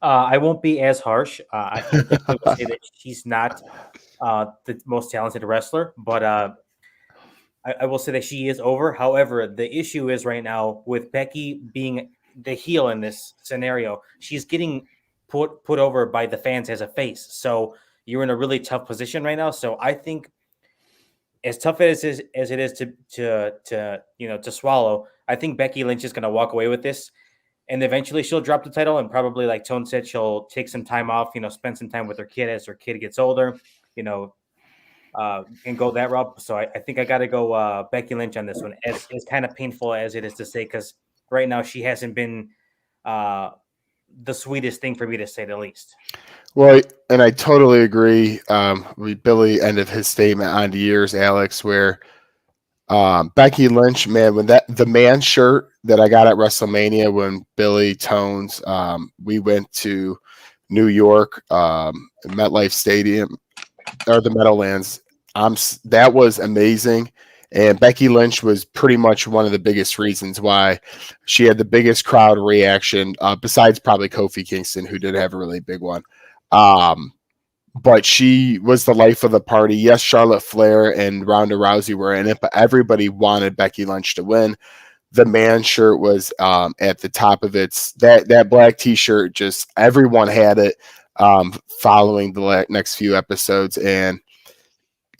I won't be as harsh. I can definitely say that she's not the most talented wrestler, but I will say that she is over. However, the issue is right now with Becky being the heel in this scenario, she's getting put over by the fans as a face. So you're in a really tough position right now. So I think as tough as it is to swallow, I think Becky Lynch is going to walk away with this, and eventually she'll drop the title, and probably, like Tone said, she'll take some time off, spend some time with her kid as her kid gets older, and go that route. So I think I got to go Becky Lynch on this one, as kind of painful as it is to say, because right now she hasn't been the sweetest thing for me, to say the least.
Well, and I totally agree. Billy ended his statement on yours, Alex, where Becky Lynch, man, when the man shirt that I got at WrestleMania when Billy Tones, we went to New York, MetLife Stadium, or the Meadowlands. That was amazing. And Becky Lynch was pretty much one of the biggest reasons why she had the biggest crowd reaction, besides probably Kofi Kingston, who did have a really big one. But she was the life of the party. Yes, Charlotte Flair and Ronda Rousey were in it, but everybody wanted Becky Lynch to win. The man shirt was at the top of its that black T-shirt. Just everyone had it following the next few episodes, and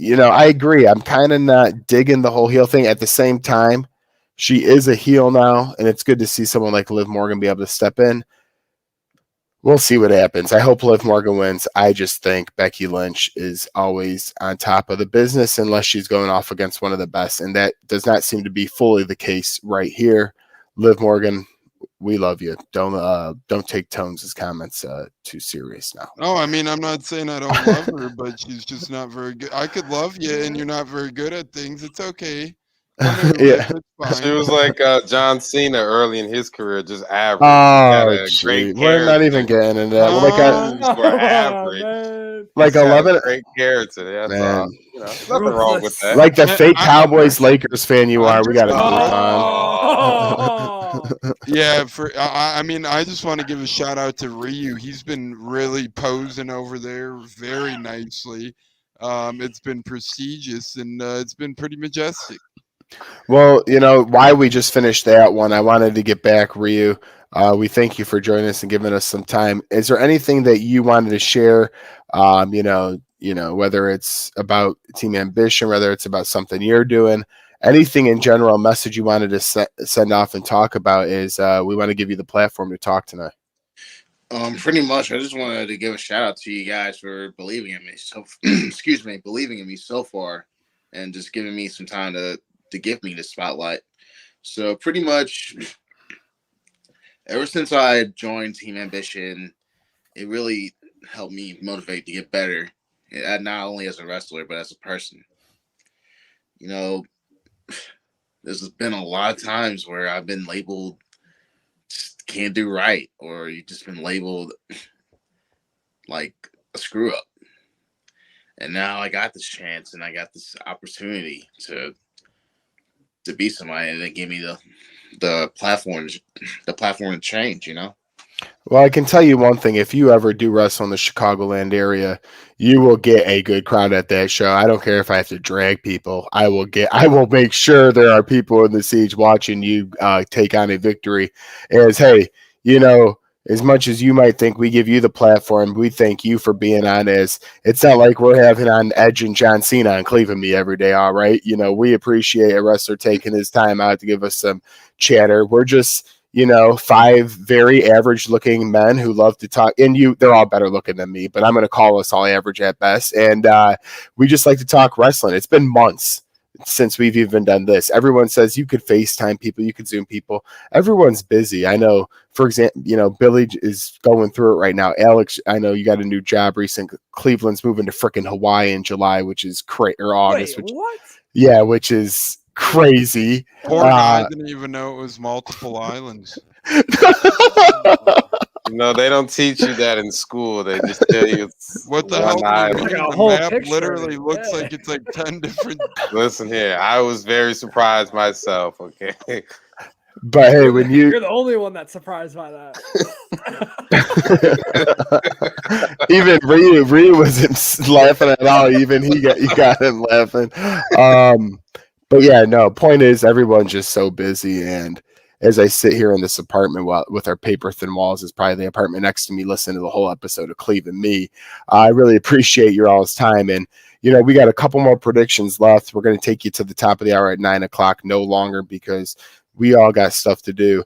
I agree. I'm kind of not digging the whole heel thing. At the same time, she is a heel now, and it's good to see someone like Liv Morgan be able to step in. We'll see what happens. I hope Liv Morgan wins. I just think Becky Lynch is always on top of the business unless she's going off against one of the best, and that does not seem to be fully the case right here. Liv Morgan, we love you. Don't take Tones' comments too serious now.
No, I mean, I'm not saying I don't love her, but she's just not very good. I could love you, and you're not very good at things. It's okay.
Yeah.
She was like John Cena early in his career, just average.
Oh, we're not even getting into that.
Average.
Like 11.
Great character. That's all. Nothing wrong with that.
Like the fake Cowboys Lakers fan you are, we got to move on.
Yeah, I mean, I just want to give a shout out to Ryu. He's been really posing over there very nicely. It's been prestigious, and it's been pretty majestic.
Well, why we just finished that one, I wanted to get back, Ryu. We thank you for joining us and giving us some time. Is there anything that you wanted to share? Whether it's about Team Ambition, whether it's about something you're doing, anything in general, message you wanted to send off and talk about is we want to give you the platform to talk tonight.
Pretty much, I just wanted to give a shout out to you guys for believing in me. So, believing in me so far, and just giving me some time to give me the spotlight. So pretty much ever since I joined Team Ambition, it really helped me motivate to get better, not only as a wrestler, but as a person. There's been a lot of times where I've been labeled can't do right, or you've just been labeled like a screw up. And now I got this chance and I got this opportunity to be somebody, and they give me the platform to change.
Well, I can tell you one thing: if you ever do wrestle in the Chicagoland area, you will get a good crowd at that show. I don't care if I have to drag people. I will make sure there are people in the seats watching you take on a victory. As much as you might think we give you the platform, we thank you for being on. It's not like we're having on Edge and John Cena on Cleve and Me every day, all right? We appreciate a wrestler taking his time out to give us some chatter. We're just, 5 very average-looking men who love to talk. And they're all better looking than me, but I'm going to call us all average at best. And we just like to talk wrestling. It's been months since we've even done this. Everyone says you could FaceTime people, you could Zoom people. Everyone's busy. I know, for example, Billy is going through it right now. Alex, I know you got a new job recently. Cleveland's moving to freaking Hawaii in July, which is or August.
Wait, what?
Yeah, which is crazy.
Poor guy didn't even know it was multiple islands.
They don't teach you that in school. They just tell you it's
what the hell. The map literally looks like it's like 10 different.
Listen here, I was very surprised myself. Okay,
but hey, when you're
the only one that's surprised by that.
Even Ryu wasn't laughing at all. Even you got him laughing. But yeah, no. Point is, everyone's just so busy, and as I sit here in this apartment with our paper thin walls, is probably the apartment next to me, listening to the whole episode of Cleve and Me. I really appreciate your all's time. And, we got a couple more predictions left. We're going to take you to the top of the hour at 9 o'clock, no longer, because we all got stuff to do.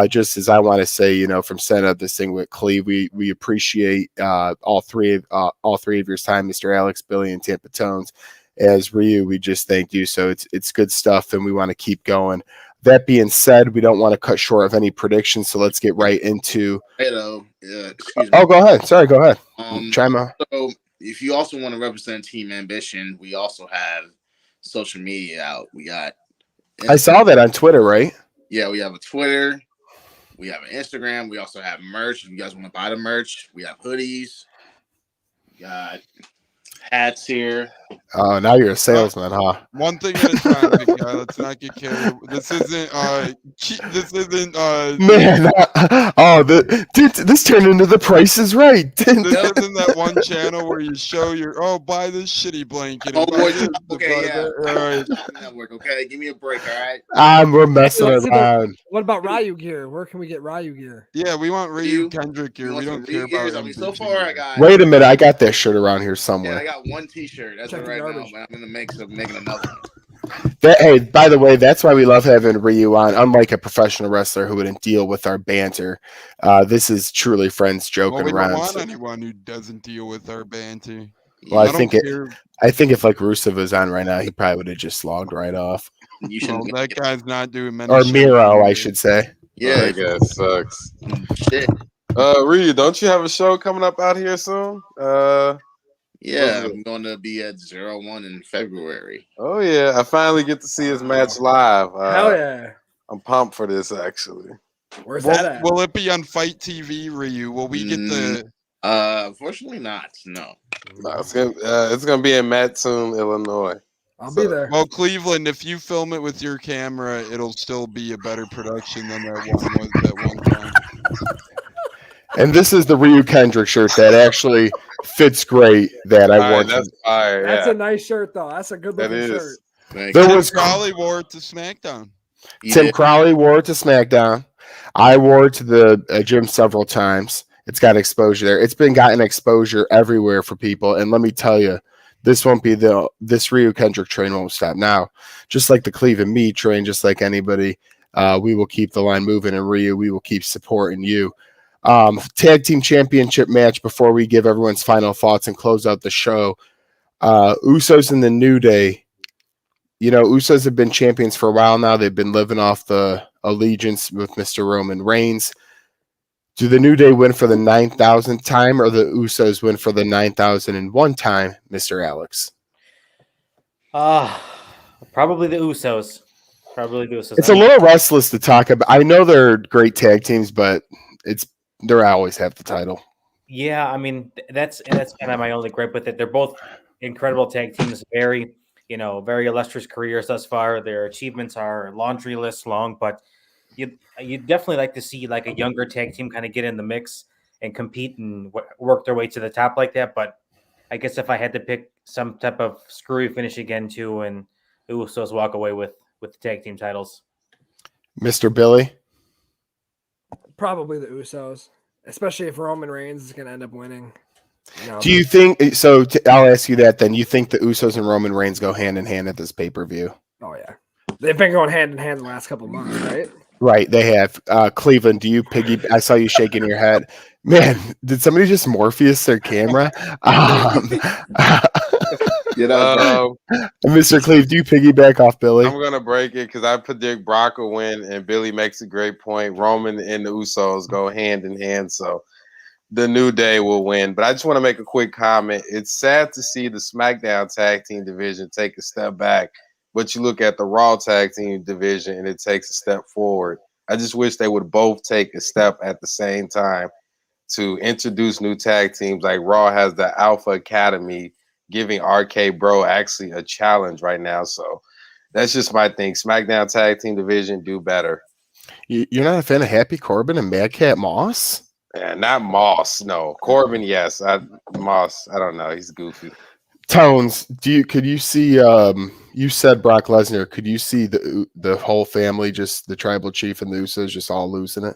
Just as I want to say, from setting up this thing with Cleve, we appreciate all three of your time, Mr. Alex, Billy, and Tampa Tones. As Ryu, we just thank you. So it's good stuff, and we want to keep going. That being said, we don't want to cut short of any predictions, so let's get right into.
Hello. Excuse me.
Oh, go ahead. Sorry, go ahead. Chime in.
So if you also want to represent Team Ambition, we also have social media out. We got.
I saw that on Twitter, right?
Yeah, we have a Twitter. We have an Instagram. We also have merch. If you guys want to buy the merch, we have hoodies. We got hats here.
Oh, now you're a salesman, huh?
One thing at a time, big guy. Let's not get carried. This isn't.
Man, dude, this turned into The Price is Right.
This isn't that one channel where you show buy this shitty blanket.
Oh, boy,
okay, yeah. All right.
Network, okay, give me a break, all right?
We're messing around.
What about Ryu gear? Where can we get Ryu gear?
Yeah, we want Ryu Kendrick gear. We don't care about.
I mean, so far I got.
Wait a minute, I got that shirt around here somewhere.
Yeah, I got one T-shirt. That's it right now. But I'm in the mix of making another one.
Hey, by the way, that's why we love having Ryu on. Unlike a professional wrestler who wouldn't deal with our banter, this is truly friends joking around.
We don't want anyone who doesn't deal with our banter.
Well, I think if like Rusev was on right now, he probably would have just logged right off.
That guy's not doing many.
Or Miro, I should say.
Yeah, that guy sucks. Shit. Ryu, don't you have a show coming up out here soon?
Yeah, I'm going to be at 01 in February.
Oh, yeah. I finally get to see his match live.
Hell yeah.
I'm pumped for this, actually.
Where's that at?
Will it be on Fight TV, Ryu? Will we get the...
Unfortunately not, no.
It's gonna be in Mattoon, Illinois.
I'll be there.
Well, Cleveland, if you film it with your camera, it'll still be a better production than that one was at one time.
And this is the Ryu Kendrick shirt that actually fits great. That I wore.
That's fire.
That's a nice shirt, though. That's a good looking shirt.
There was
Crowley wore it to SmackDown.
Tim Crowley wore it to SmackDown. I wore it to the gym several times. It's got exposure there. It's been gotten exposure everywhere for people. And let me tell you, this won't be this Ryu Kendrick train won't stop. Now, just like the Cleve and Me train, just like anybody, we will keep the line moving. And Ryu, we will keep supporting you. Tag team championship match before we give everyone's final thoughts and close out the show. Usos and the New Day. Usos have been champions for a while now. They've been living off the allegiance with Mr. Roman Reigns. Do the New Day win for the 9,000th time, or the Usos win for the 9,001 time, Mr. Alex?
Probably the Usos.
It's a little restless to talk about. I know they're great tag teams, but they always have the title.
Yeah, I mean that's kind of my only gripe with it. They're both incredible tag teams, very illustrious careers thus far. Their achievements are laundry list long, but you definitely like to see like a younger tag team kind of get in the mix and compete and work their way to the top like that. But I guess if I had to pick some type of screwy finish again too, and the Usos walk away with the tag team titles.
Mr. Billy?
Probably the Usos, especially if Roman Reigns is going to end up winning.
Do you think so? I'll ask you that then. You think the Usos and Roman Reigns go hand in hand at this pay-per-view?
Oh, yeah. They've been going hand in hand the last couple of months, right?
Right, they have. Cleveland, do you I saw you shaking your head. Man, did somebody just Morpheus their camera? Mr. Cleve, do you piggyback off Billy?
I'm gonna break it because I predict Brock will win, and Billy makes a great point. Roman and the Usos go hand in hand, so the New Day will win. But I just want to make a quick comment. It's sad to see the SmackDown tag team division take a step back, but you look at the Raw tag team division and it takes a step forward. I just wish they would both take a step at the same time to introduce new tag teams. Like Raw has the Alpha Academy, giving RK Bro actually a challenge right now. So that's just my thing. SmackDown tag team division, do better.
You're not a fan of Happy Corbin and Madcap Moss?
Yeah, not Moss. No, Corbin. Yes, Moss. I don't know. He's goofy.
Tones, could you see? You said Brock Lesnar. Could you see the whole family, just the tribal chief and the Usos, just all losing it?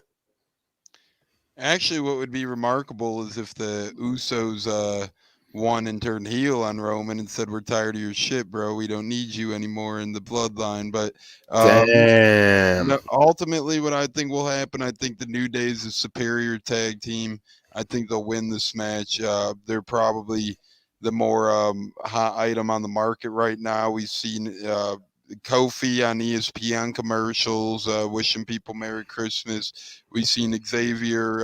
Actually, what would be remarkable is if the Usos won and turned heel on Roman and said, "We're tired of your shit, bro. We don't need you anymore in the bloodline." But
Damn.
no, ultimately, what I think will happen, I think the New Day is a superior tag team. I think they'll win this match. They're probably the more hot item on the market right now. We've seen Kofi on ESPN commercials wishing people Merry Christmas. We've seen Xavier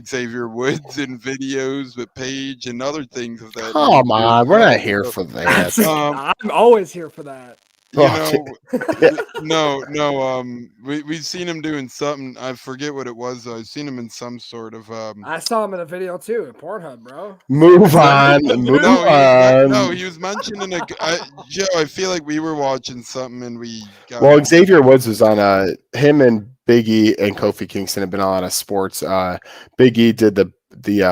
Xavier Woods in videos with Paige and other things of that
Come
nature.
on, we're not
So,
here for that.
I'm always here for that.
you
Oh,
know, we've seen him doing something. I forget what it was though. I've seen him in some sort of
I saw him in a video too at Pornhub, bro.
Move on, move on.
he was mentioning Joe. I feel like we were watching something and we got
Well, Xavier Woods was on him and Big E and Kofi Kingston have been on a sports. Big E did the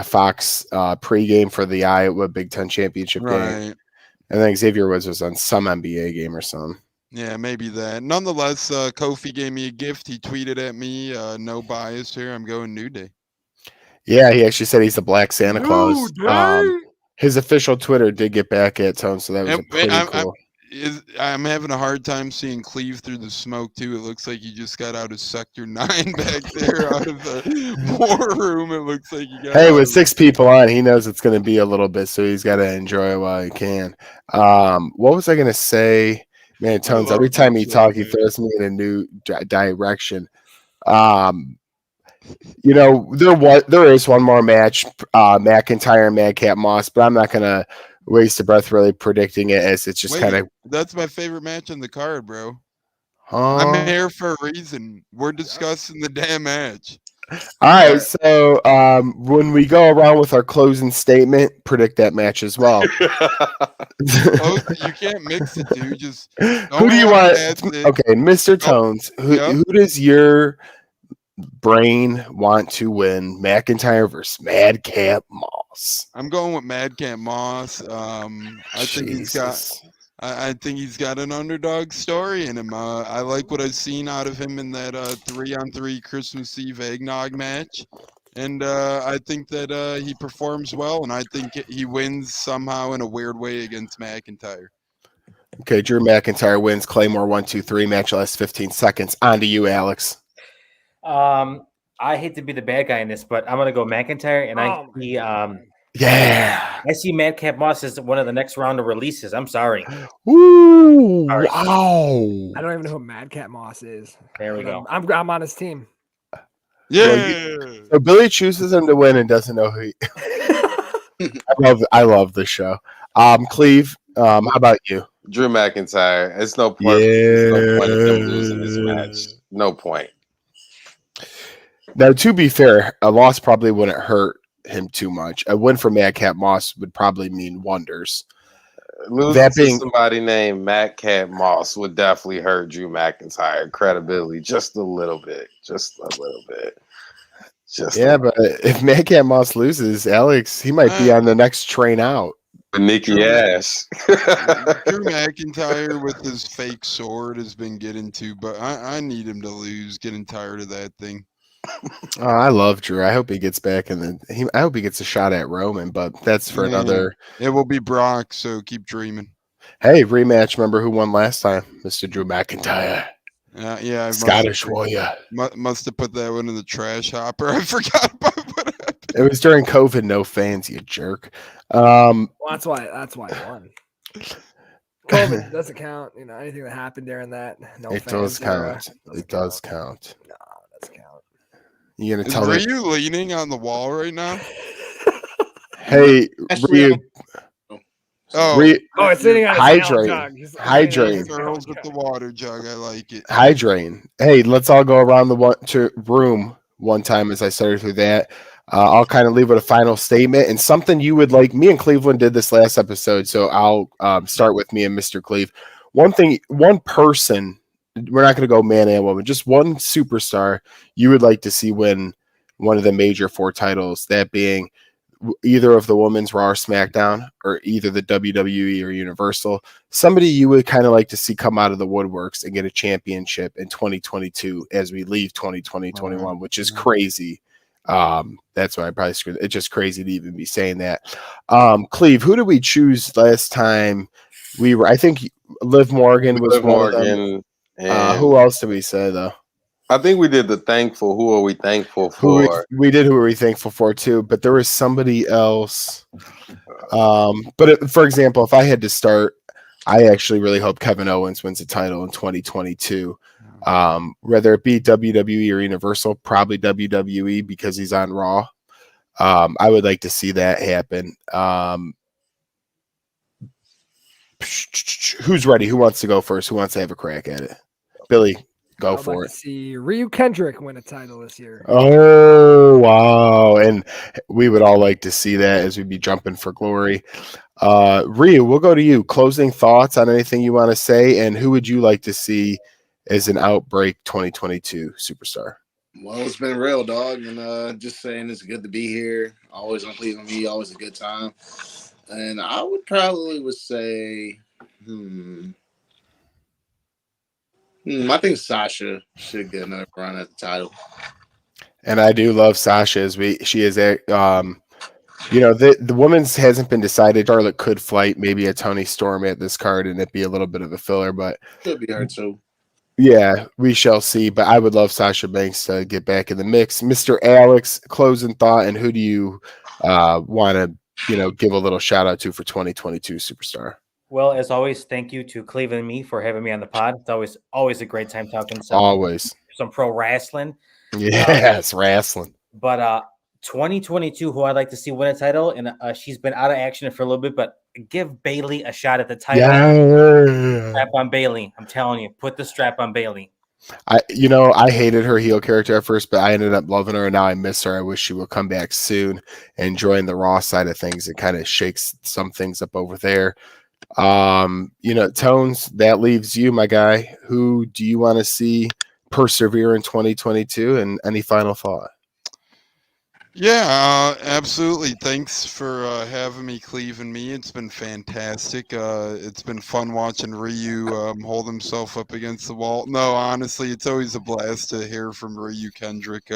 Fox pregame for the Iowa Big Ten championship game,
right.
and then Xavier Woods was on some NBA game or something.
Yeah, maybe that. Nonetheless, Kofi gave me a gift. He tweeted at me, no bias here. I'm going New Day.
Yeah, he actually said he's the Black Santa Claus.
Day.
His official Twitter did get back at Tone, so that was pretty cool.
I'm having a hard time seeing Cleve through the smoke too. It looks like he just got out of Sector 9 back there, out of the war room. It looks like he got.
Hey, with 6 people on, he knows it's going to be a little bit, so he's got to enjoy it while he can. What was I going to say? Man, Tones, every time he talks, he throws me in a new direction. There is one more match, McIntyre and Madcap Moss, but I'm not going to waste a breath really predicting it, as it's just kind of.
That's my favorite match on the card, bro.
Huh?
I'm here for a reason. We're discussing the damn match.
All right, so when we go around with our closing statement, predict that match as well.
You can't mix it, dude. Just
who do you want? Okay, Mr. Tones, who does your brain want to win? McIntyre versus Madcap Moss.
I'm going with Madcap Moss. I think he's got an underdog story in him. I like what I've seen out of him in that 3-on-3 Christmas Eve eggnog match. And I think that he performs well, and I think he wins somehow in a weird way against McIntyre.
Okay, Drew McIntyre wins. Claymore 1, 2, 3. Match lasts 15 seconds. On to you, Alex.
I hate to be the bad guy in this, but I'm going to go McIntyre, and I see Madcap Moss as one of the next round of releases. I'm sorry.
Ooh,
sorry.
Wow.
I don't even know who Madcap Moss is.
There we go.
I'm on his team.
Yeah.
So Billy chooses him to win and doesn't know who he. I love this show. Cleve, how about you?
Drew McIntyre. It's no point. There's no point in them losing this match. No point.
Now, to be fair, a loss probably wouldn't hurt him too much. A win for Madcap Moss would probably mean wonders.
Losing to somebody named Madcap Moss would definitely hurt Drew McIntyre credibility just a little bit.
But if Madcap Moss loses, Alex, he might be on the next train out.
Nikki Ash.
Drew McIntyre with his fake sword has been getting to, but I need him to lose. Getting tired of that thing.
Oh, I love Drew. I hope he gets back I hope he gets a shot at Roman, but that's for another.
It will be Brock, so keep dreaming.
Hey, rematch. Remember who won last time? Mr. Drew McIntyre.
Yeah,
Scottish warrior.
Must have put that one in the trash hopper. I forgot about what happened.
It was during COVID. No fans, you jerk.
Well, that's why he won. COVID doesn't count. Anything that happened during that. No,
it does count. It does count.
No, it doesn't count.
You gonna tell
me?
Are
you leaning on the wall right now?
Hey, Ryu.
It's sitting on
hydrate. Hydrate.
Girls with the water jug. I like it.
Hydrate. Hey, let's all go around the room one time as I started through that. I'll kind of leave with a final statement and something you would like. Me and Cleveland did this last episode, so I'll start with me and Mr. Cleve. One person. We're not going to go man and woman. Just one superstar you would like to see win one of the major 4 titles, that being either of the women's Raw or SmackDown, or either the WWE or Universal. Somebody you would kind of like to see come out of the woodworks and get a championship in 2022 as we leave 2020-21, which is crazy. That's why I probably screwed. It's just crazy to even be saying that. Cleve, who did we choose last time? I think Liv Morgan was
Liv
one of them.
Morgan, and
Who else did we say though?
I think we did the thankful. Who are we thankful
Who
for?
we did. Who are we thankful for too? But there was somebody else. But for example, if I had to start, I actually really hope Kevin Owens wins the title in 2022. Whether it be WWE or Universal, probably WWE because he's on Raw. I would like to see that happen. Who's ready? Who wants to go first? Who wants to have a crack at it? Billy, go for it.
See Ryu Kendrick win a title this year.
Oh, wow. And we would all like to see that as we'd be jumping for glory. Ryu, we'll go to you. Closing thoughts on anything you want to say, and who would you like to see as an Outbreak 2022 superstar?
Well, it's been real, dog, and just saying it's good to be here. Always on Cleve and Me, always a good time. And I would say, I think Sasha should get another run at the title.
And I do love Sasha as she is a the women's hasn't been decided. Charlotte could fight maybe a Tony Storm at this card and it'd be a little bit of a filler, but
Could be her too.
Yeah, we shall see. But I would love Sasha Banks to get back in the mix. Mr. Alex, closing thought, and who do you want to give a little shout out to for 2022 superstar?
Well, as always, thank you to Cleve and Me for having me on the pod. It's always a great time talking some pro wrestling.
Yes, wrestling.
But 2022, who I'd like to see win a title, and she's been out of action for a little bit, but give Bailey a shot at the title.
Yeah.
Strap on Bailey. I'm telling you, put the strap on Bailey.
I hated her heel character at first, but I ended up loving her, and now I miss her. I wish she would come back soon and join the Raw side of things. It kind of shakes some things up over there. Tones, that leaves you, my guy. Who do you want to persevere in 2022, and any final thought?
Yeah, absolutely. Thanks for having me, Cleve and Me. It's been fantastic. It's been fun watching Ryu hold himself up against the wall. No, honestly, it's always a blast to hear from Ryu Kendrick.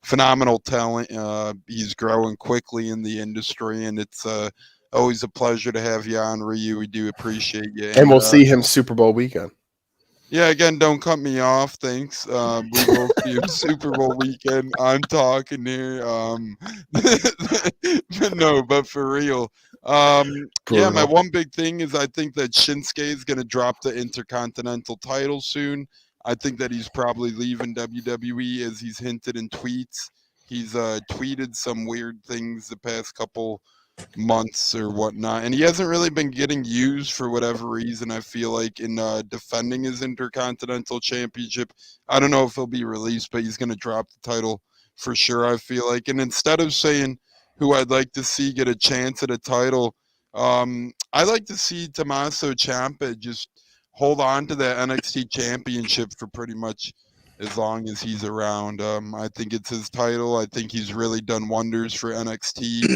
Phenomenal talent. He's growing quickly in the industry, and it's always a pleasure to have you on, Ryu. We do appreciate you.
And we'll see him Super Bowl weekend.
Yeah, again, don't cut me off. Thanks. We will see you Super Bowl weekend. I'm talking here. But for real. Yeah, my one big thing is I think that Shinsuke is going to drop the Intercontinental title soon. I think that he's probably leaving WWE, as he's hinted in tweets. He's tweeted some weird things the past couple months or whatnot, and he hasn't really been getting used for whatever reason. I feel like in defending his Intercontinental Championship, I don't know if he'll be released, but he's going to drop the title for sure, I feel like. And instead of saying who I'd like to see get a chance at a title, I'd like to see Tommaso Ciampa just hold on to that NXT Championship for pretty much as long as he's around. I think it's his title. I think he's really done wonders for NXT.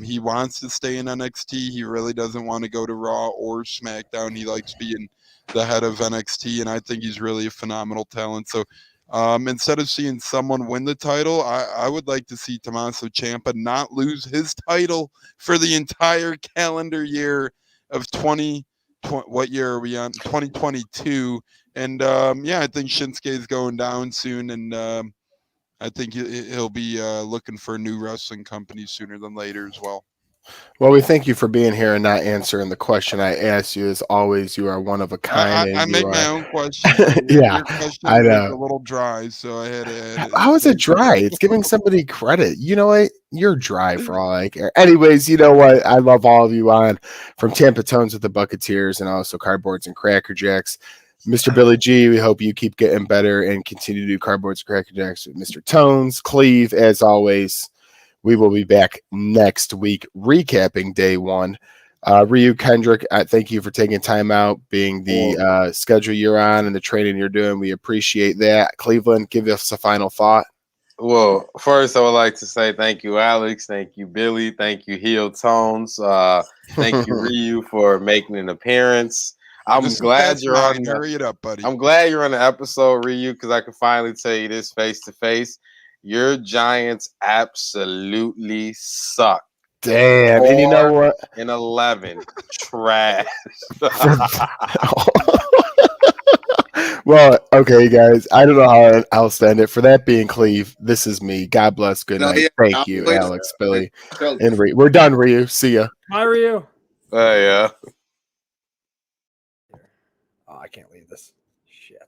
He wants to stay in NXT. He really doesn't want to go to Raw or SmackDown. He likes being the head of NXT, and I think he's really a phenomenal talent. So instead of seeing someone win the title, I would like to see Tommaso Ciampa not lose his title for the entire calendar year of what year are we on? 2022. And I think Shinsuke is going down soon, and I think he'll be looking for a new wrestling company sooner than later as well.
Well, we thank you for being here and not answering the question I asked you. As always, you are one of a kind.
I make my own questions.
Yeah,
your question
I know.
was a little dry, so I had to.
How is it dry? It's giving somebody credit. You know what? You're dry for all I care. Anyways, you know what? I love all of you on from Tampa Tones with the Bucketeers and also Cardboards and Cracker Jacks. Mr. Billy G, we hope you keep getting better and continue to do Cardboards and Cracker Jacks with Mr. Tones. Cleve, as always, we will be back next week recapping day one. Ryu Kendrick, thank you for taking time out, being the schedule you're on and the training you're doing. We appreciate that. Cleveland, give us a final thought.
Well, first I would like to say thank you, Alex. Thank you, Billy. Thank you, Heel Tones. Thank you, Ryu, for making an appearance. I'm glad you're on.
Hurry it up, buddy.
I'm glad you're on the episode, Ryu, because I can finally tell you this face to face. Your Giants absolutely suck.
Damn. And you know what?
4-11. Trash.
Well, okay, guys. I don't know how else to end it. For that being Cleve, this is me. God bless. Good
No,
night.
yeah,
Thank you,
wait a
Alex, Billy,
So,
and Ryu. We're done, Ryu. See ya.
Bye, Ryu.
Yeah.
Oh, I can't leave this. Shit.